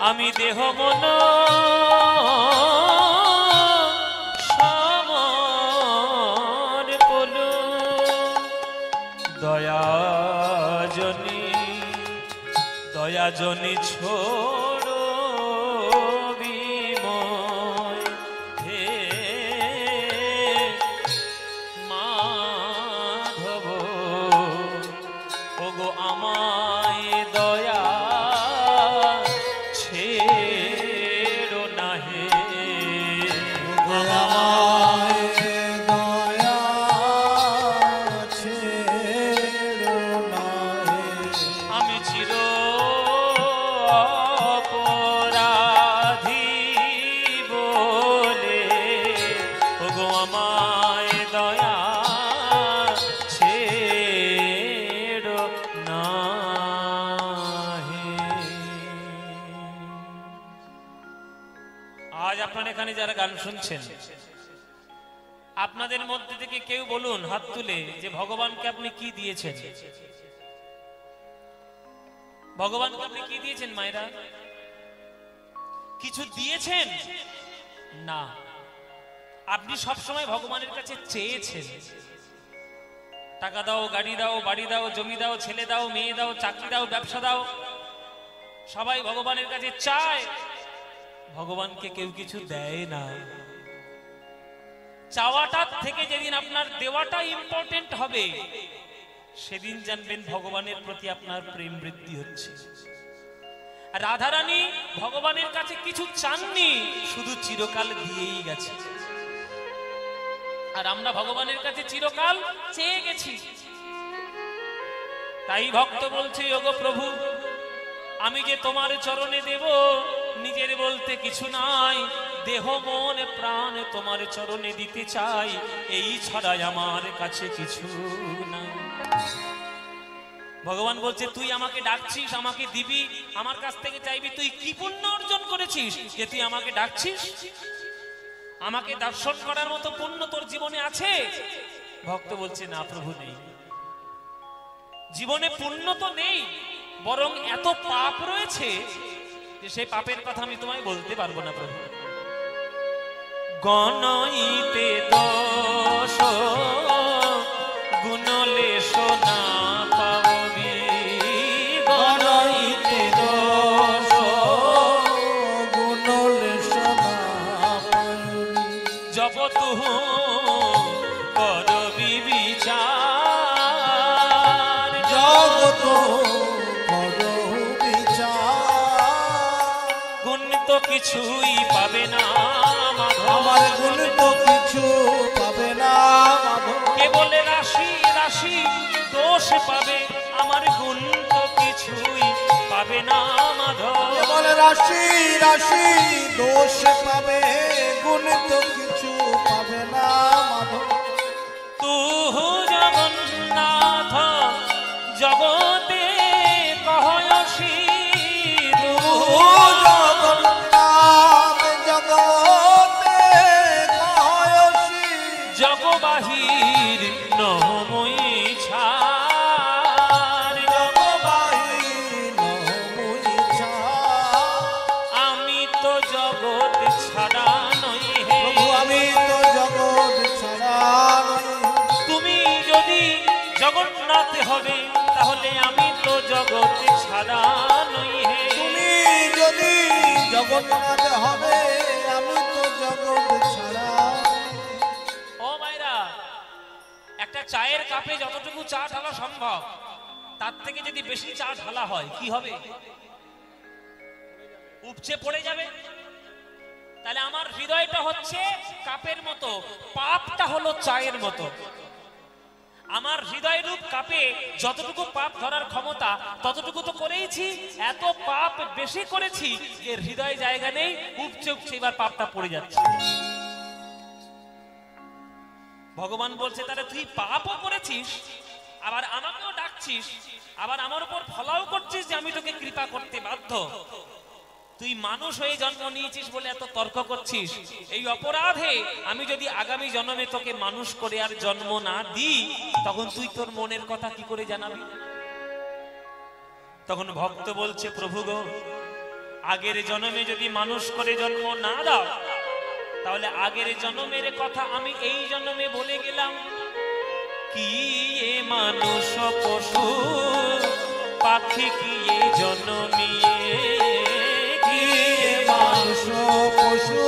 আমি দেহ মন সমর বলো দয়াজনী ছোড়ো বিময় হে মাধব ওগো আমায় দয়া ছেড়ো না হে আমি চির অপরাধী বলে ওগো আমায় দয়া ছেড়ো না হে। আজ আপনারা এখানে যারা গান শুনছেন, আপনাদের মধ্যে থেকে কেউ বলুন হাত তুলে যে ভগবানকে আপনি কি দিয়েছেন? ভগবানকে আপনি কি দিয়েছেন মায়েরা? কিছু দিয়েছেন না, আপনি সব সময় ভগবানের কাছে চেয়েছেন। টাকা দাও, গাড়ি দাও, বাড়ি দাও, জমি দাও, ছেলে দাও, মেয়ে দাও, চাকরি দাও, ব্যবসা দাও, সবাই ভগবানের কাছে চায়। ভগবানকে কেউ কিছু দেয় না। চাওয়াটার থেকে যেদিন আপনার দেওয়াটা ইম্পর্টেন্ট হবে, সেদিন জানবেন ভগবানের প্রতি আপনার প্রেম বৃদ্ধি হচ্ছে। রাধারানী ভগবানের কাছে কিছু চাননি, শুধু চিরকাল দিয়েই গেছে। আর আমরা ভগবানের কাছে চিরকাল চেয়ে গেছি। তাই ভক্ত বলছে, ওগো প্রভু, আমি যে তোমার চরণে দেব, নিজের বলতে কিছু নাই, দেহ মন প্রাণ তোমার চরণে দিতে চাই, এই ছাড়াই আমার কাছে কিছু নাই। ভগবান বলছে, তুই আমাকে ডাকছিস, আমাকে দিবি, আমার কাছ থেকে চাইবি, তুই কি পুণ্য অর্জন করেছিস যে তুই আমাকে ডাকছিস? আমাকে দর্শন করার মতো পুণ্য তোর জীবনে আছে? ভক্ত বলছে, না প্রভু, নেই। জীবনে পুণ্য তো নেই, বরং এত পাপ রয়েছে যে সেই পাপের কথা আমি তোমায় বলতে পারবো না প্রভু। গণইতে দোষ গুণলেশ না পাবি, গণইতে দোষ গুণলেশ না পাবি, জপ তুহু করবি বিচার, জগত করো বিচার। গুণ তো কিছুই পাবে না মাধব, আমার গুণ তো কিছু পাবে না মাধব, কেবল রাশি রাশি দোষ পাবে, আমার গুণ তো কিছুই পাবে না মাধব। কেবল রাশি রাশি দোষ পাবে, গুণ তো কিছু পাবে না মাধব। তুহু জগন্নাথ জগতে কহয়সি, ও জগন্নাথ জগতে কহয়সি, জগবাহির নহময়ী ছাড়, জগবাহি নহময়ী ছাড়। আমি তো জগৎ ছাড়া নই হে প্রভু, আমি তো জগৎ ছাড়া নই। তুমি যদি জগন্নাথ হবে, তাহলে আমি তো জগৎ ছাড়া নই হে। তুমি যদি জগন্নাথ হবে, আমি তো জগৎ ছাড়া। ও মায়েরা, একটা চায়ের কাপে যতটুকু চা ঢালা সম্ভব, তার থেকে যদি বেশি চা ঢালা হয় কি হবে? উপচে পড়ে যাবে। তাহলে আমার হৃদয়টা হচ্ছে কাপের মতো, পাপটা হলো চায়ের মতো। আমার হৃদয় রূপ কাপে যতটুকু পাপ ধরার ক্ষমতা ততটুকু তো করেইছি, এত পাপ বেশি করেছি যে হৃদয় জায়গা নেই, উপচে উপচে এবার পাপটা পড়ে যাচ্ছে। ভগবান বলছে, তাহলে তুই পাপও করেছিস, আবার আমাকেও ডাকছিস, আবার আমার উপর ফলাও করছিস যে আমি তোকে কৃপা করতে বাধ্য। তুই মানুষ হয়ে জন্ম নিয়েছিস বলে এত তর্ক করছিস, এই অপরাধে আমি যদি আগামী জন্মে তোকে মানুষ করে আর জন্ম না দিই, তখন তুই তোর মনের কথা কি করে জানাবি? তখন ভক্ত বলছে, প্রভু গো, আগের জন্মে যদি মানুষ করে জন্ম না দাও, তাহলে আগের জন্মের কথা আমি এই জন্মে বলে গেলাম। কি এ মানুষ পশু পাখি কি এ জন্মিয়ে, কি এ মানুষ পশু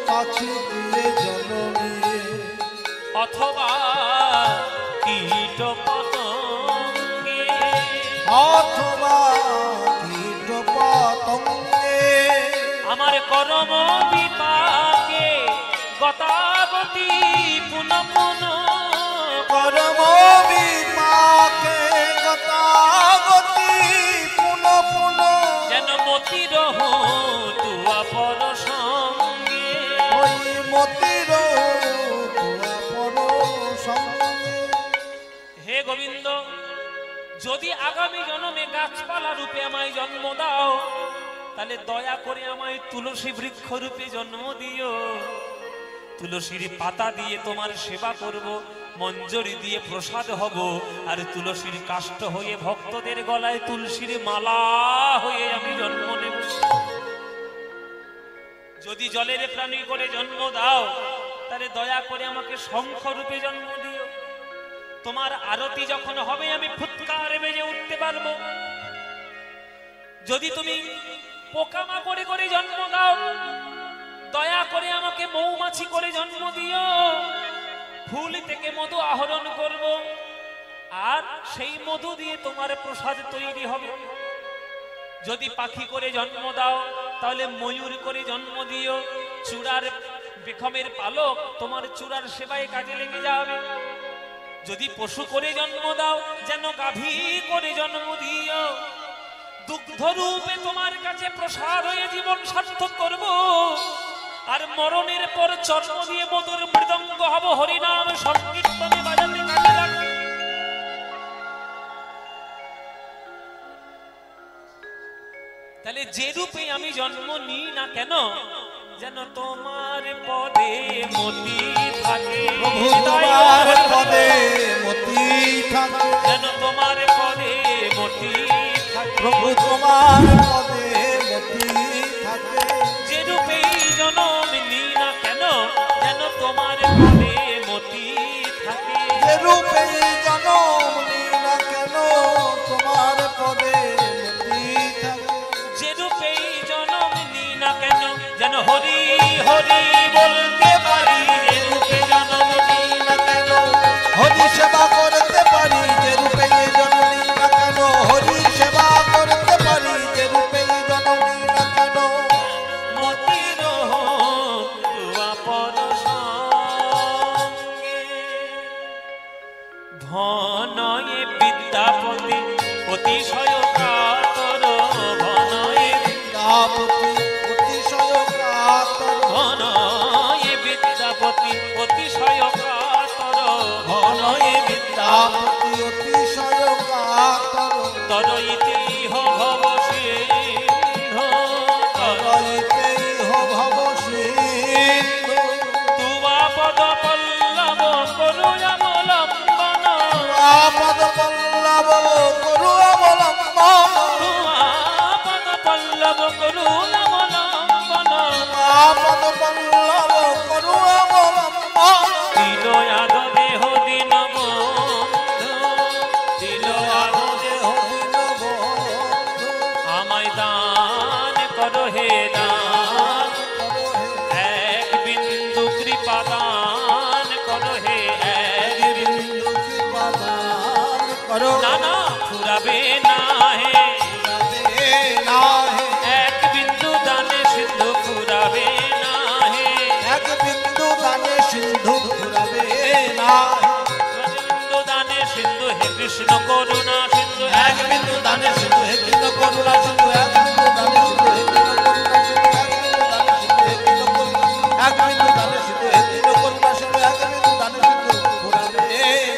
পাখি দিয়ে জন্মিয়ে, অথবা কীট পতঙ্গে, অথবা কীট পতঙ্গে, আমার কর্ম বিপাকে গতাগতি পুন পুন, কর্ম বিপাকে গতাগতি পুন পুন, যেন মতির তুয়া পর সঙ্গে, ওই মতির পর সঙ্গে। হে গোবিন্দ, যদি আগামী জন্মে গাছপালা রূপে আমায় জন্ম দাও, তাহলে দয়া করে আমায় তুলসী বৃক্ষ রূপে জন্ম দিও। তুলসীর পাতা দিয়ে তোমার সেবা করব, মঞ্জরি দিয়ে প্রসাদ হব, আর তুলসীর কাষ্ঠ হয়ে ভক্তদের গলায় তুলসীর মালা হয়ে আমি জন্ম নেব। যদি জলের প্রাণী করে জন্ম দাও, তাহলে দয়া করে আমাকে শঙ্খ রূপে জন্ম দিও। তোমার আরতি যখন হবে আমি ফুৎকার বেজে উঠতে পারবো। যদি তুমি পোকামাকড়ে করে জন্ম দাও, দয়া করে আমাকে মৌমাছি করে জন্ম দিও। ফুল থেকে মধু আহরণ করব, আর সেই মধু দিয়ে তোমার প্রসাদ তৈরি হবে। যদি পাখি করে জন্ম দাও, তাহলে ময়ূর করে জন্ম দিও। চূড়ার বেখমের পালক তোমার চূড়ার সেবায় কাজে লেগে যাবে। যদি পশু করে জন্ম দাও, যেন গাভী করে জন্ম দিও। দুগ্ধ রূপে তোমার কাছে প্রসাদ হয়ে জীবন সার্থক করব, আর মরণের পর চর্ম দিয়ে মধুর মৃদঙ্গ হব, হরিনাম সংকীর্তনে বাজাতে কাজে লাগবে। তাহলে যে রূপে আমি জন্ম নিই না কেন, যেন তোমার পদে মতি থাকে, প্রভু তোমার পদে মতি থাকে, যেন তোমার পদে মতি থাকে, প্রভু তোমার পদে মতি থাকে। যে রূপেই জন্ম নিই না কেন, যেন তোমার পদে মতি থাকে, যে রূপে জনম নিই না কেন, তোমার পদে মতি থাকে। যে রূপেই জন্ম নিই না কেন, যেন হরি হরি বলতে পারি, যে রূপে জন্ম নিই না কেন, হরি সেবা করতে পারি, যে রূপে জন্ম নিই না কেন, হরি সেবা করতে পারি, যে রূপে জন্ম নিই না কেন। মতির তুয়া পর সঙ্গে, ধনয়ে বিদ্যাপতি অতিশয় কাতর, ধনয়ে বিদ্যাপতি অতিশয় কাতর, ধনয়ে বিদ্যাপতি অতিশয় কাতর, ধনয়ে বিদ্যাপতি অতিশয় কাতর, তরইতে ইহ ভব সিন্ধু, তরইতে ইহ ভব সিন্ধু, তুয়া পদ পল্লব করু অবলম্বন, আপদ পল্লব করু অবলম্বন, তুয়া পদ পল্লব করু অবলম্বন, আপদ পল্লব করু অবলম্বন। দিলয়াদ দেহ দিন বন্ধু, দিলয়াদ দেহ দিন বন্ধু, আমায় দান করো হে দান, করো হে এক বিন্দু কৃপা দান করো হে, এক বিন্দু কৃপা দান করো। না না ফুরাবে না হে, ফুরাবে না হে, এক বিন্দু দানে সিন্ধু ফুরাবে না হে, এক বিন্দু দানে সিন্ধু ফুরাবে না হে, বিন্দু দানে সিন্ধু হে কৃষ্ণ করুণা সিন্ধু, এক বিন্দু দানে সিন্ধু হে কৃষ্ণ করুণা সিন্ধু, এক বিন্দু দানে সিন্ধু হে কৃষ্ণ করুণা সিন্ধু, এক বিন্দু দানে সিন্ধু হে কৃষ্ণ করুণা সিন্ধু, এক বিন্দু দানে সিন্ধু হে কৃষ্ণ করুণা সিন্ধু, এক বিন্দু দানে সিন্ধু ফুরাবে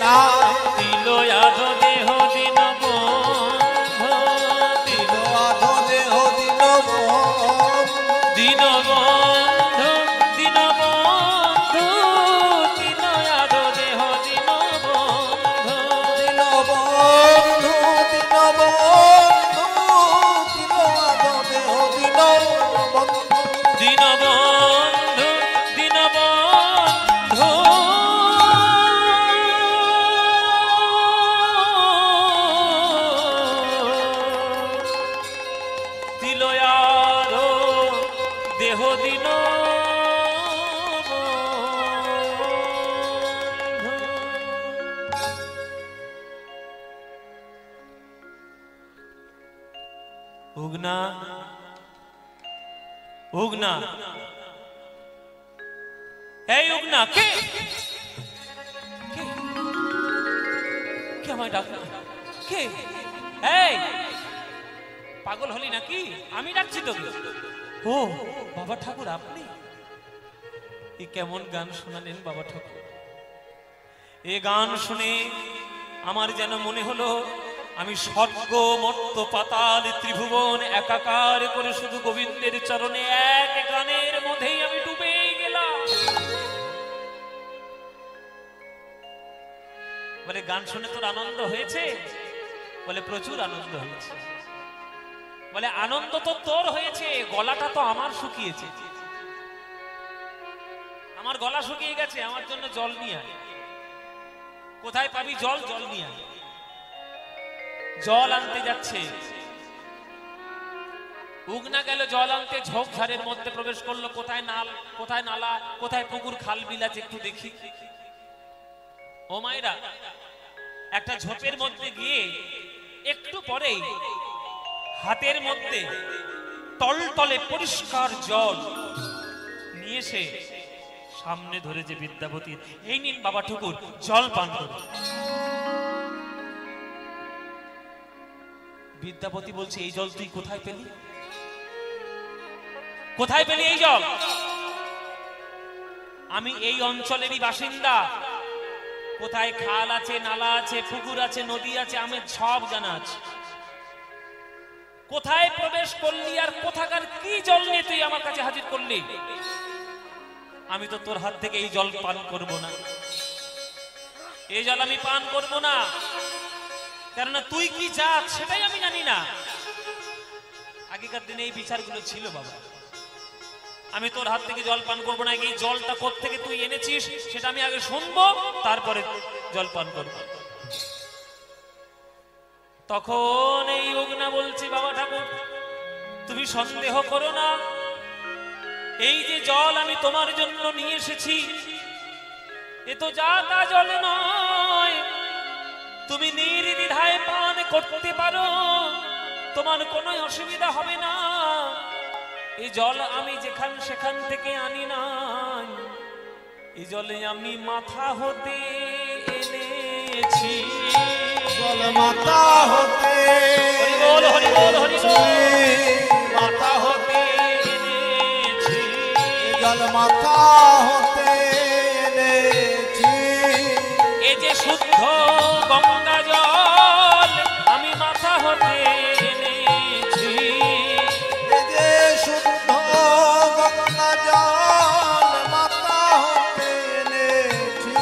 না হে। দিলয়াদ দেহ দিন বন্ধু, দিল আধো দেহ দিন বন্ধু, উগনা, উগনা, এই উগনা, কে কে কে আমায় ডাকলো? কে? এই পাগল হলি নাকি? আমি ডাকছি তোকে। ও বাবা ঠাকুর, আপনি? এই কেমন গান শোনালেন বাবা ঠাকুর! এ গান শুনে আমার যেন মনে হলো আমি স্বর্গ মর্ত পাতাল ত্রিভুবন একাকার করে শুধু গোবিন্দের চরণে এক গানের মধ্যেই আমি ডুবে গেলাম। বলে গান শুনে তোর আনন্দ হয়েছে? বলে প্রচুর আনন্দ হয়েছে। বলে আনন্দ তো তোর হয়েছে, গলাটা তো আমার শুকিয়েছে। আমার গলা শুকিয়ে গেছে, আমার জন্য জল নিয়ে আয়। কোথায় পাবি জল? জল নিয়ে আয়। জল আনতে যাচ্ছে। উগনা গেল জল আনতে, ঝোপঝাড়ের মধ্যে প্রবেশ করলো। কোথায় নাল, কোথায় নালা, কোথায় পুকুর খাল বিল আছে একটু দেখি। ও মায়েরা, একটা ঝোপের মধ্যে গিয়ে একটু পরেই হাতের মধ্যে টলটলে পরিষ্কার জল নিয়ে এসে সামনে ধরে যে বিদ্যাপতি, এই নিন বাবা ঠাকুর জল পান করুন। বিদ্যাপতি বলছে, এই জল তুই কোথায় পেলি? কোথায় পেলি এই জল? আমি এই অঞ্চলেরই বাসিন্দা। কোথায় খাল আছে, নালা আছে, পুকুর আছে, নদী আছে, আমার সব জানা আছে। কোথায় প্রবেশ করলি আর কোথাকার কি জল নিয়ে তুই আমার কাছে হাজির করলি? আমি তো তোর হাত থেকে এই জল পান করব না। এই জল আমি পান করব না, কেননা তুই কি জাত সেটাই আমি জানি না। আগেকার দিনে এই বিচারগুলো ছিল বাবা। আমি তোর হাত থেকে জল পান করবো না। এই জলটা কোত্থেকে তুই এনেছিস সেটা আমি আগে শুনবো, তারপরে জল পান করব। তখন এই উগনা বলছি, বাবা ঠাকুর তুমি সন্দেহ করো না, এই যে জল আমি তোমার জন্য নিয়ে এসেছি, এ তো যা তা জল নয়। তুমি নির্দ্বিধায় পান করতে পারো, তোমার কোনো অসুবিধা হবে না। এই জল আমি যেখান সেখান থেকে আনি নাই, এই জলে আমি মাথা হতে এনেছি। জল মাথা হতে, হরি বল হরি বল হরি বল, মাথা হতে এনেছি। জল মাথা হতে এনেছি। এ যে শুদ্ধ গঙ্গা জল আমি মাথা হতে এনেছি। এ যে শুদ্ধ গঙ্গা জল মাথা হতে এনেছি।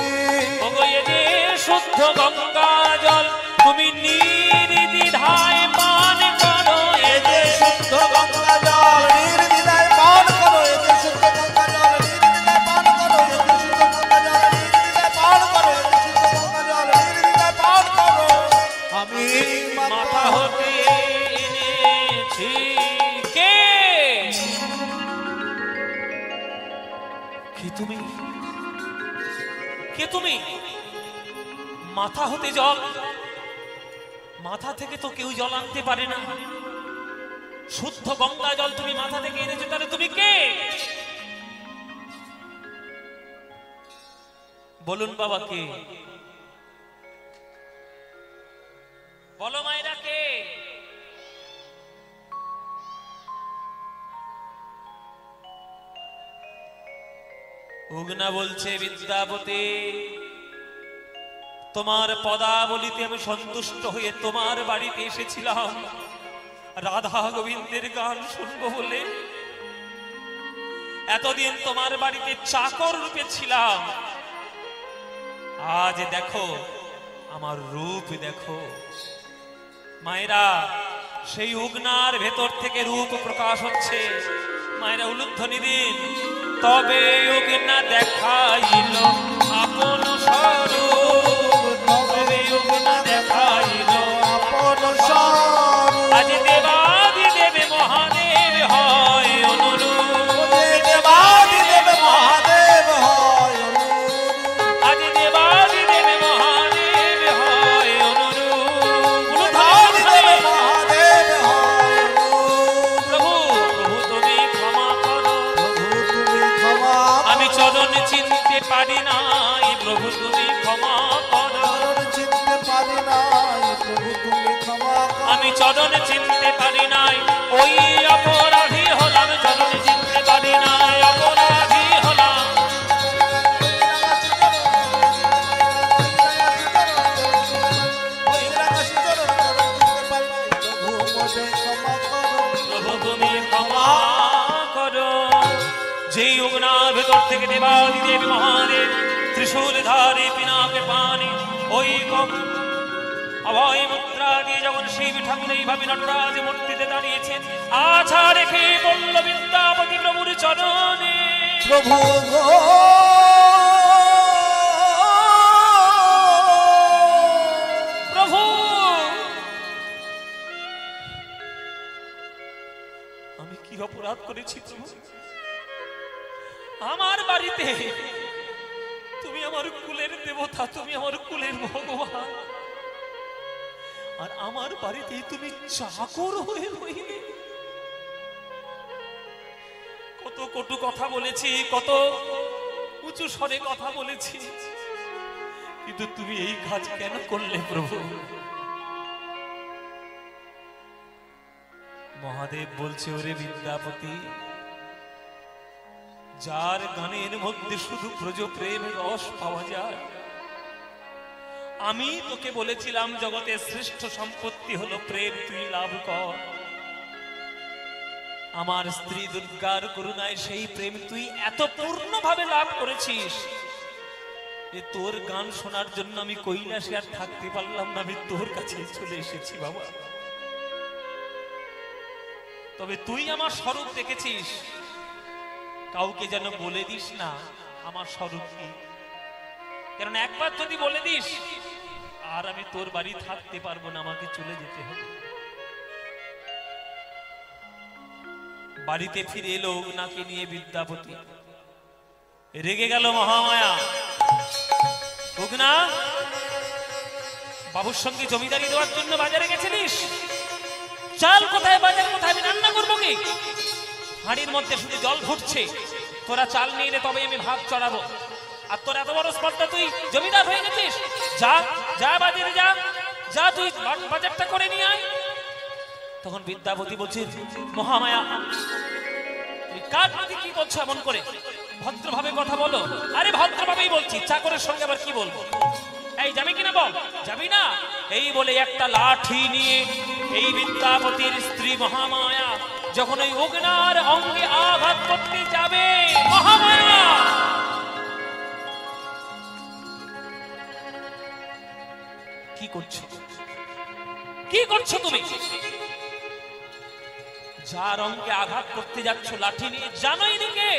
ওগো এ যে শুদ্ধ গঙ্গা জল তুমি নির্দ্বিধায় পান করো। এ যে শুদ্ধ গঙ্গা জল নির্দ্বিধায় পান করো। এ যে শুদ্ধ গঙ্গা জল নির্দ্বিধায় পান করো। এ যে শুদ্ধ গঙ্গা জল নির্দ্বিধায় পান করো। এ যে শুদ্ধ গঙ্গা জল নির্দ্বিধায় পান করো। আমি মাথা হতে এনেছি। কে? কে তুমি? কে তুমি? মাথা হতে জল? মাথা থেকে তো কেউ জল আনতে পারে না। শুদ্ধ গঙ্গা জল তুমি মাথা থেকে এনেছো, তাহলে তুমি কে? বলুন বাবা কে? বলো মায়েরা কে? উগনা বলছে, বিদ্যাপতি তোমার পদাবলিতে আমি সন্তুষ্ট হয়ে তোমার বাড়িতে এসেছিলাম রাধা গোবিন্দের গান শুনবো বলে। এতদিন তোমার বাড়িতে চাকর রূপে ছিলাম, আজ দেখো আমার রূপ দেখো। মায়েরা, সেই উগনার ভেতর থেকে রূপ প্রকাশ হচ্ছে। মায়েরা উলুধ্বনি দিন। তবে উগনা দেখাইল আপন স্বরূপ, তবে উগনা দেখাইল আপন স্বরূপ। আজ দেবাদি দেবে মহাদেব হয় অনুরূপ। দেবাদি দেবে মহাদেব হয় অনুরূপ। আজ দেবাদি দেবে মহাদেব হয় অনুরূপ। দেবাদি দেবে মহাদেব হয় অনুরূপ। চরণ চিনতে পারি নাই, ওই অপরাধী হলাম, চরণ চিনতে পারি নাই, অপরাধী হলাম। প্রভু তুমি ক্ষমা করো। যেই অগ্নার ভেতর থেকে দেবাদিদেব মহাদেব ত্রিশূলধারী পিনাকে পানি ওই অভয় মুদ্রা দিয়ে যখন শিব ঠাকুর এইভাবে নটরাজ মূর্তিতে দাঁড়িয়েছেন, আশা রেখে বলল বিদ্যাপতি প্রভুর চরণে, প্রভু প্রভু আমি কি অপরাধ করেছি প্রভু? আমার বাড়িতে তুমি আমার কুলের দেবতা, তুমি আমার কুলের ভগবান, আর আমার বাড়িতে তুমি চাকর হয়ে রইলে। কত কটু কথা বলেছি, কত উঁচু স্বরে কথা বলেছি, কিন্তু তুমি এই কাজ কেন করলে প্রভু? মহাদেব বলছে, ওরে বিদ্যাপতি, যার গানের মধ্যে শুধু ব্রজ প্রেমের রস পাওয়া যায়, আমি তোকে বলেছিলাম জগতের শ্রেষ্ঠ সম্পত্তি হলো প্রেম, তুই লাভ কর। আমার স্ত্রী দুর্গার করুণায় সেই প্রেম তুই এত পূর্ণভাবে লাভ করেছিস যে তোর গান শোনার জন্য আমি কৈলাসে আর থাকতে পারলাম না, আমি তোর কাছে চলে এসেছি বাবা। তবে তুই আমার স্বরূপ দেখেছিস, কাউকে যেন বলে দিস না আমার স্বরূপ কি, কারণ একবার যদি বলে দিস আর আমি তোর বাড়ি থাকতে পারবো না, আমাকে চলে যেতে হবে। বাড়িতে ফিরে এলো নাকে নিয়ে বিদ্যাপতি, রেগে গেল মহামায়া। উগনা, বাবুর সঙ্গে জমিদারি দেওয়ার জন্য বাজারে গেছিলিস, চাল কোথায়, বাজার কোথায়, আমি রান্না করবো কি? হাঁড়ির মধ্যে শুধু জল ফুটছে, তোরা চাল নিয়ে এলে তবে আমি ভাত চড়াবো, আর তোর এত বড় স্পর্ধা, তুই জমিদার হয়ে গেছিস? যা যা বাজারে যা, যা তুই বাজারটা করে নিয়ে আয়। তখন বিদ্যাপতি বলছে, মহামায়া তুই কার প্রতি কি করছো এমন করে? ভদ্রভাবে কথা বলো। আরে ভদ্রভাবেই বলছি, চাকরের সঙ্গে আবার কি বলবো? এই যাবি কিনা বল? যাবি না? এই বলে একটা লাঠি নিয়ে এই বিদ্যাপতির স্ত্রী মহামায়া যখন ওই অগ্নার অঙ্গে আঘাত করতে যাবে, মহামায়া কি করছো, কি করছো তুমি? যার অঙ্গে আঘাত করতে যাচ্ছ লাঠি নিয়ে, জানোই দিকে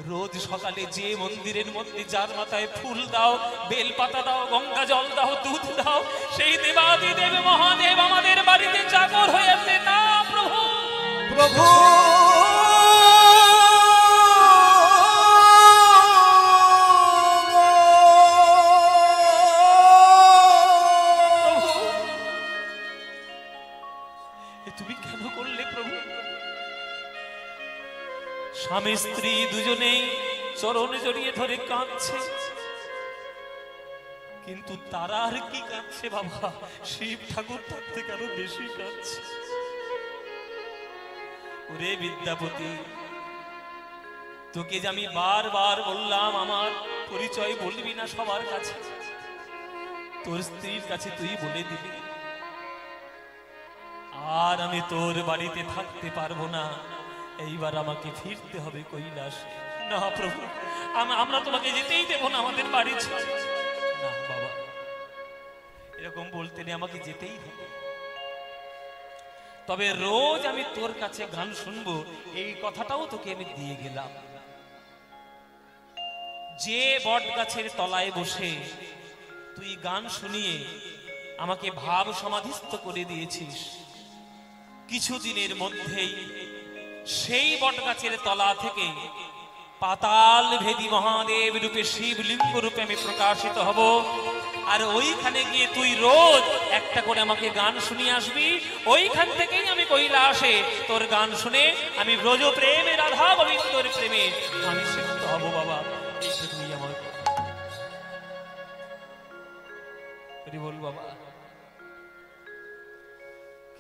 রোজ সকালে যে মন্দিরের মধ্যে যার মাথায় ফুল দাও, বেল পাতা দাও, গঙ্গা জল দাও, দুধ দাও, সেই দেবাদিদেব মহাদেব আমাদের বাড়িতে চাকর হয়ে আসে না প্রভু। প্রভু তুমি কেন করলে প্রভু? স্বামী স্ত্রী দুজনেই চরণ জড়িয়ে ধরে কাঁদছে, কিন্তু তারা আর কি কাঁদছে বাবা, শিব ঠাকুর তার থেকে আরো বেশি কাঁদছে। ওরে বিদ্যাপতি, তোকে যে আমি বারবার বললাম আমার পরিচয় বলবি না সবার কাছে, তোর স্ত্রীর কাছে তুই বলে দিবি, আর আমি তোর বাড়িতে থাকতে পারবো না, এইবার আমাকে ফিরতে হবে কৈলাসে। না প্রভু, আমরা তোমাকে যেতেই দেবো না আমাদের বাড়ি ছেড়ে। না বাবা, এরকম বলতে নেই, আমাকে যেতেই হবে। তবে রোজ আমি তোর কাছে গান শুনবো, এই কথাটাও তোকে আমি দিয়ে গেলাম। যে বট গাছের তলায় বসে তুই গান শুনিয়ে আমাকে ভাব সমাধিস্থ করে দিয়েছিস, কিছুদিনের মধ্যেই সেই বট গাছের তলা থেকে পাতাল ভেদী মহাদেব রূপে শিবলিঙ্গ রূপে আমি প্রকাশিত হব, আর ওইখানে গিয়ে তুই রোজ একটা করে আমাকে গান শুনিয়ে আসবি। ওইখান থেকেই আমি কৈলাসে তোর গান শুনে আমি ব্রজ প্রেমে, রাধা গোবিন্দর প্রেমে আমি সিদ্ধ হব বাবা। এইটুকুই আমার বল বাবা।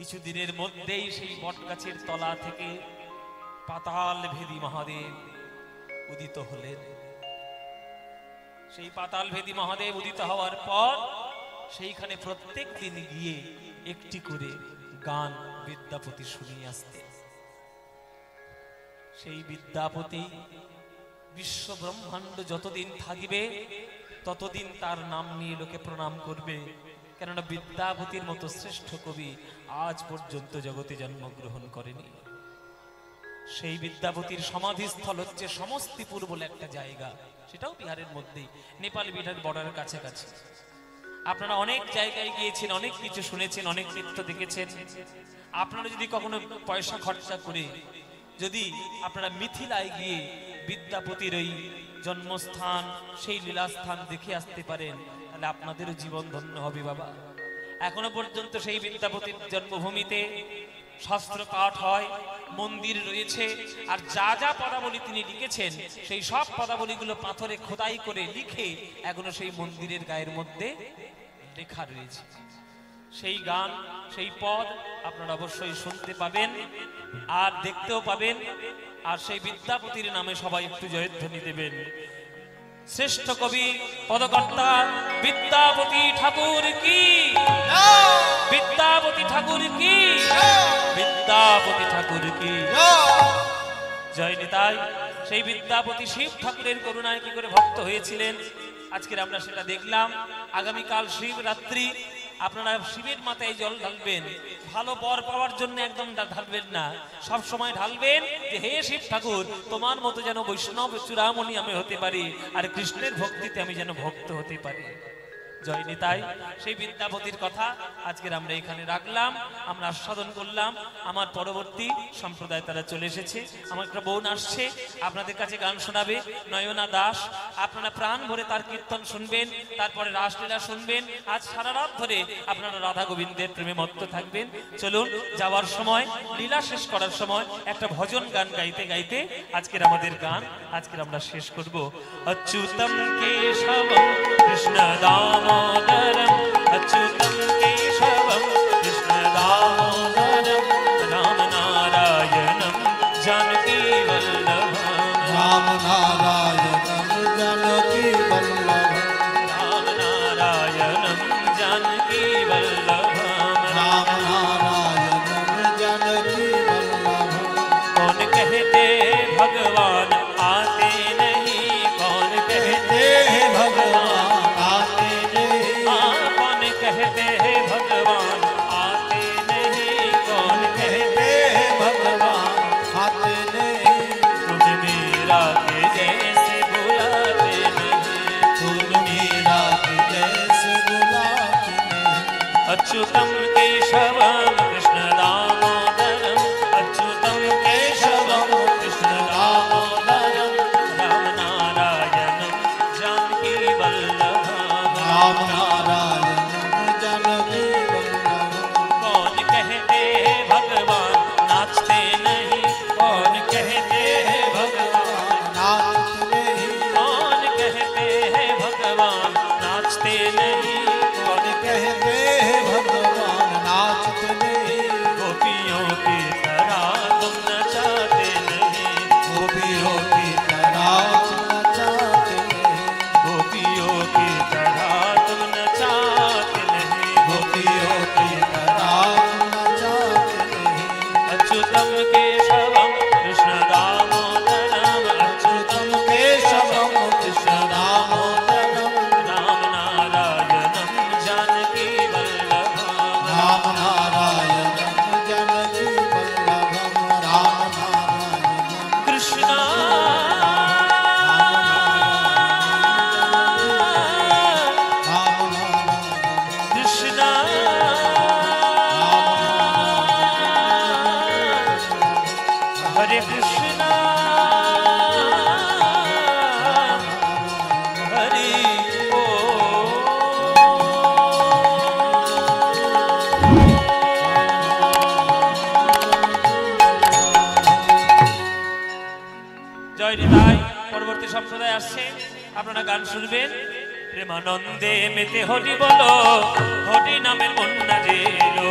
কিছুদিনের মধ্যেই সেই বট গাছের তলা থেকে পাতাল ভেদী মহাদেব উদিত হলেন। সেই পাতাল ভেদী মহাদেব উদিত হওয়ার পর সেইখানে প্রত্যেক দিন গিয়ে একটি করে গান বিদ্যাপতি শুনিয়ে আসতেন। সেই বিদ্যাপতি বিশ্ব ব্রহ্মাণ্ড যতদিন থাকবে ততদিন তার নাম নিয়ে লোকে প্রণাম করবে, কেননা বিদ্যাপতির মতো শ্রেষ্ঠ কবি আজ পর্যন্ত জগতে জন্মগ্রহণ করেনি। সেই বিদ্যাপতির সমাধিস্থল হচ্ছে সমস্তিপুর বলে একটা জায়গা, সেটাও বিহারের মধ্যেই, নেপাল বিহার বর্ডারের কাছাকাছি। আপনারা অনেক জায়গায় গিয়েছেন, অনেক কিছু শুনেছেন, অনেক নৃত্য দেখেছেন। আপনারা যদি কখনো পয়সা খরচা করে যদি আপনারা মিথিলায় গিয়ে বিদ্যাপতির ওই জন্মস্থান, সেই লীলাস্থান দেখে আসতে পারেন, তাহলে আপনাদেরও জীবন ধন্য হবে বাবা। এখনো পর্যন্ত সেই বিদ্যাপতির জন্মভূমিতে শাস্ত্র পাঠ হয়, মন্দির রয়েছে, আর যা যা পদাবলী তিনি লিখেছেন সেই সব পদাবলীগুলো পাথরে খোদাই করে লিখে এখনো সেই মন্দিরের গায়ের মধ্যে লেখা রয়েছে। সেই গান, সেই পদ আপনারা অবশ্যই শুনতে পাবেন আর দেখতেও পাবেন। আর সেই বিদ্যাপতির নামে সবাই একটু জয়ধ্বনি দেবেন। শ্রেষ্ঠ কবি পদকর্তা বিদ্যাপতি ঠাকুর কি, বিদ্যাপতি ঠাকুর কি, বিদ্যাপতি ঠাকুর কি জয় নিতাই। সেই বিদ্যাপতি শিব ঠাকুরের করুণায় কি করে ভক্ত হয়েছিলেন আজকের আমরা সেটা দেখলাম। আগামীকাল শিবরাত্রি, আপনারা শিবের মাথায় জল ঢালবেন। ভালো বর পাওয়ার জন্য একদম ঢালবেন না, সব সময় ঢালবেন যে হে শিব ঠাকুর, তোমার মতো যেন বৈষ্ণব চূড়ামণি আমি হতে পারি, আর কৃষ্ণের ভক্তিতে আমি যেন ভক্ত হতে পারি। জয় নিতাই। সেই বিদ্যাপতির কথা আজকের আমরা এখানে রাখলাম, আমরা আস্বাদন করলাম। আমার পরবর্তী সম্প্রদায় তারা চলে এসেছে, আমার একটা বোন আসছে আপনাদের কাছে গান শোনাবে, নয়না দাস। আপনারা প্রাণ ভরে তার কীর্তন শুনবেন, তারপরে রাসলীলা শুনবেন। আজ সারা রাত ধরে আপনারা রাধা গোবিন্দের প্রেমে মত্ত থাকবেন। চলুন যাওয়ার সময়, লীলা শেষ করার সময় একটা ভজন গান গাইতে গাইতে আজকের আমাদের গান আজকের আমরা শেষ করব। অচ্যুতম কেশবম কৃষ্ণ দামোদরম, অচ্যুতম কেশবম কৃষ্ণ দামোদরম, রাম নারায়ণম জানকী বল্লভম, রাম নারায়ণম জানকী বল্লভম, রাম নারায়ণম জানকী বল্লভম, राम नारायण जानकी वल्लभ। कौन कहते भगवान आते नहीं, कौन कहते भगवान आते नहीं, कौन कहते भगवान आते नहीं, कौन कहते भगवान आते नहीं, तुम मेरा के जैसे बुलाते नहीं, तुम मीरा के जैसे बुलाते नहीं। अच्युतम केशवम कृष्ण दामोदरम, अच्युतम केशवम कृष्ण दामोदरम, राम नारायणम जानकी वल्लभम, राम नारायण जानकी वल्लभ। कौन कहते भगवान नाचते नहीं, कौन कहते भगवान, नाचते नहीं, कौन कहते भगवान नाचते नहीं, कौन कहते भगवान नाचते नहीं, गोपियों की तरह तुम नचाते नहीं, गोपियों की तरह नचाते नहीं, गोपियों की तरह तुम नचाते नहीं, गोपियों की तरह नचाते नहीं। अच्युतम केशवम कृष्ण दामोदरम, अच्युतम केशवम कृष्ण दामोदरम, राम नारायणम जानकी वल्लभम, राम नारायण जानकी वल्लभम, राम नारायण कृष्णा राम नारायण कृष्णा हरे कृष्णा हरि ओ। জয় নিতাই। পরবর্তী সম্প্রদায় আসছে, আপনারা গান শুনবেন। প্রেমানন্দে মেতে হরি বলো, হরি নামের বন্যা জেলো।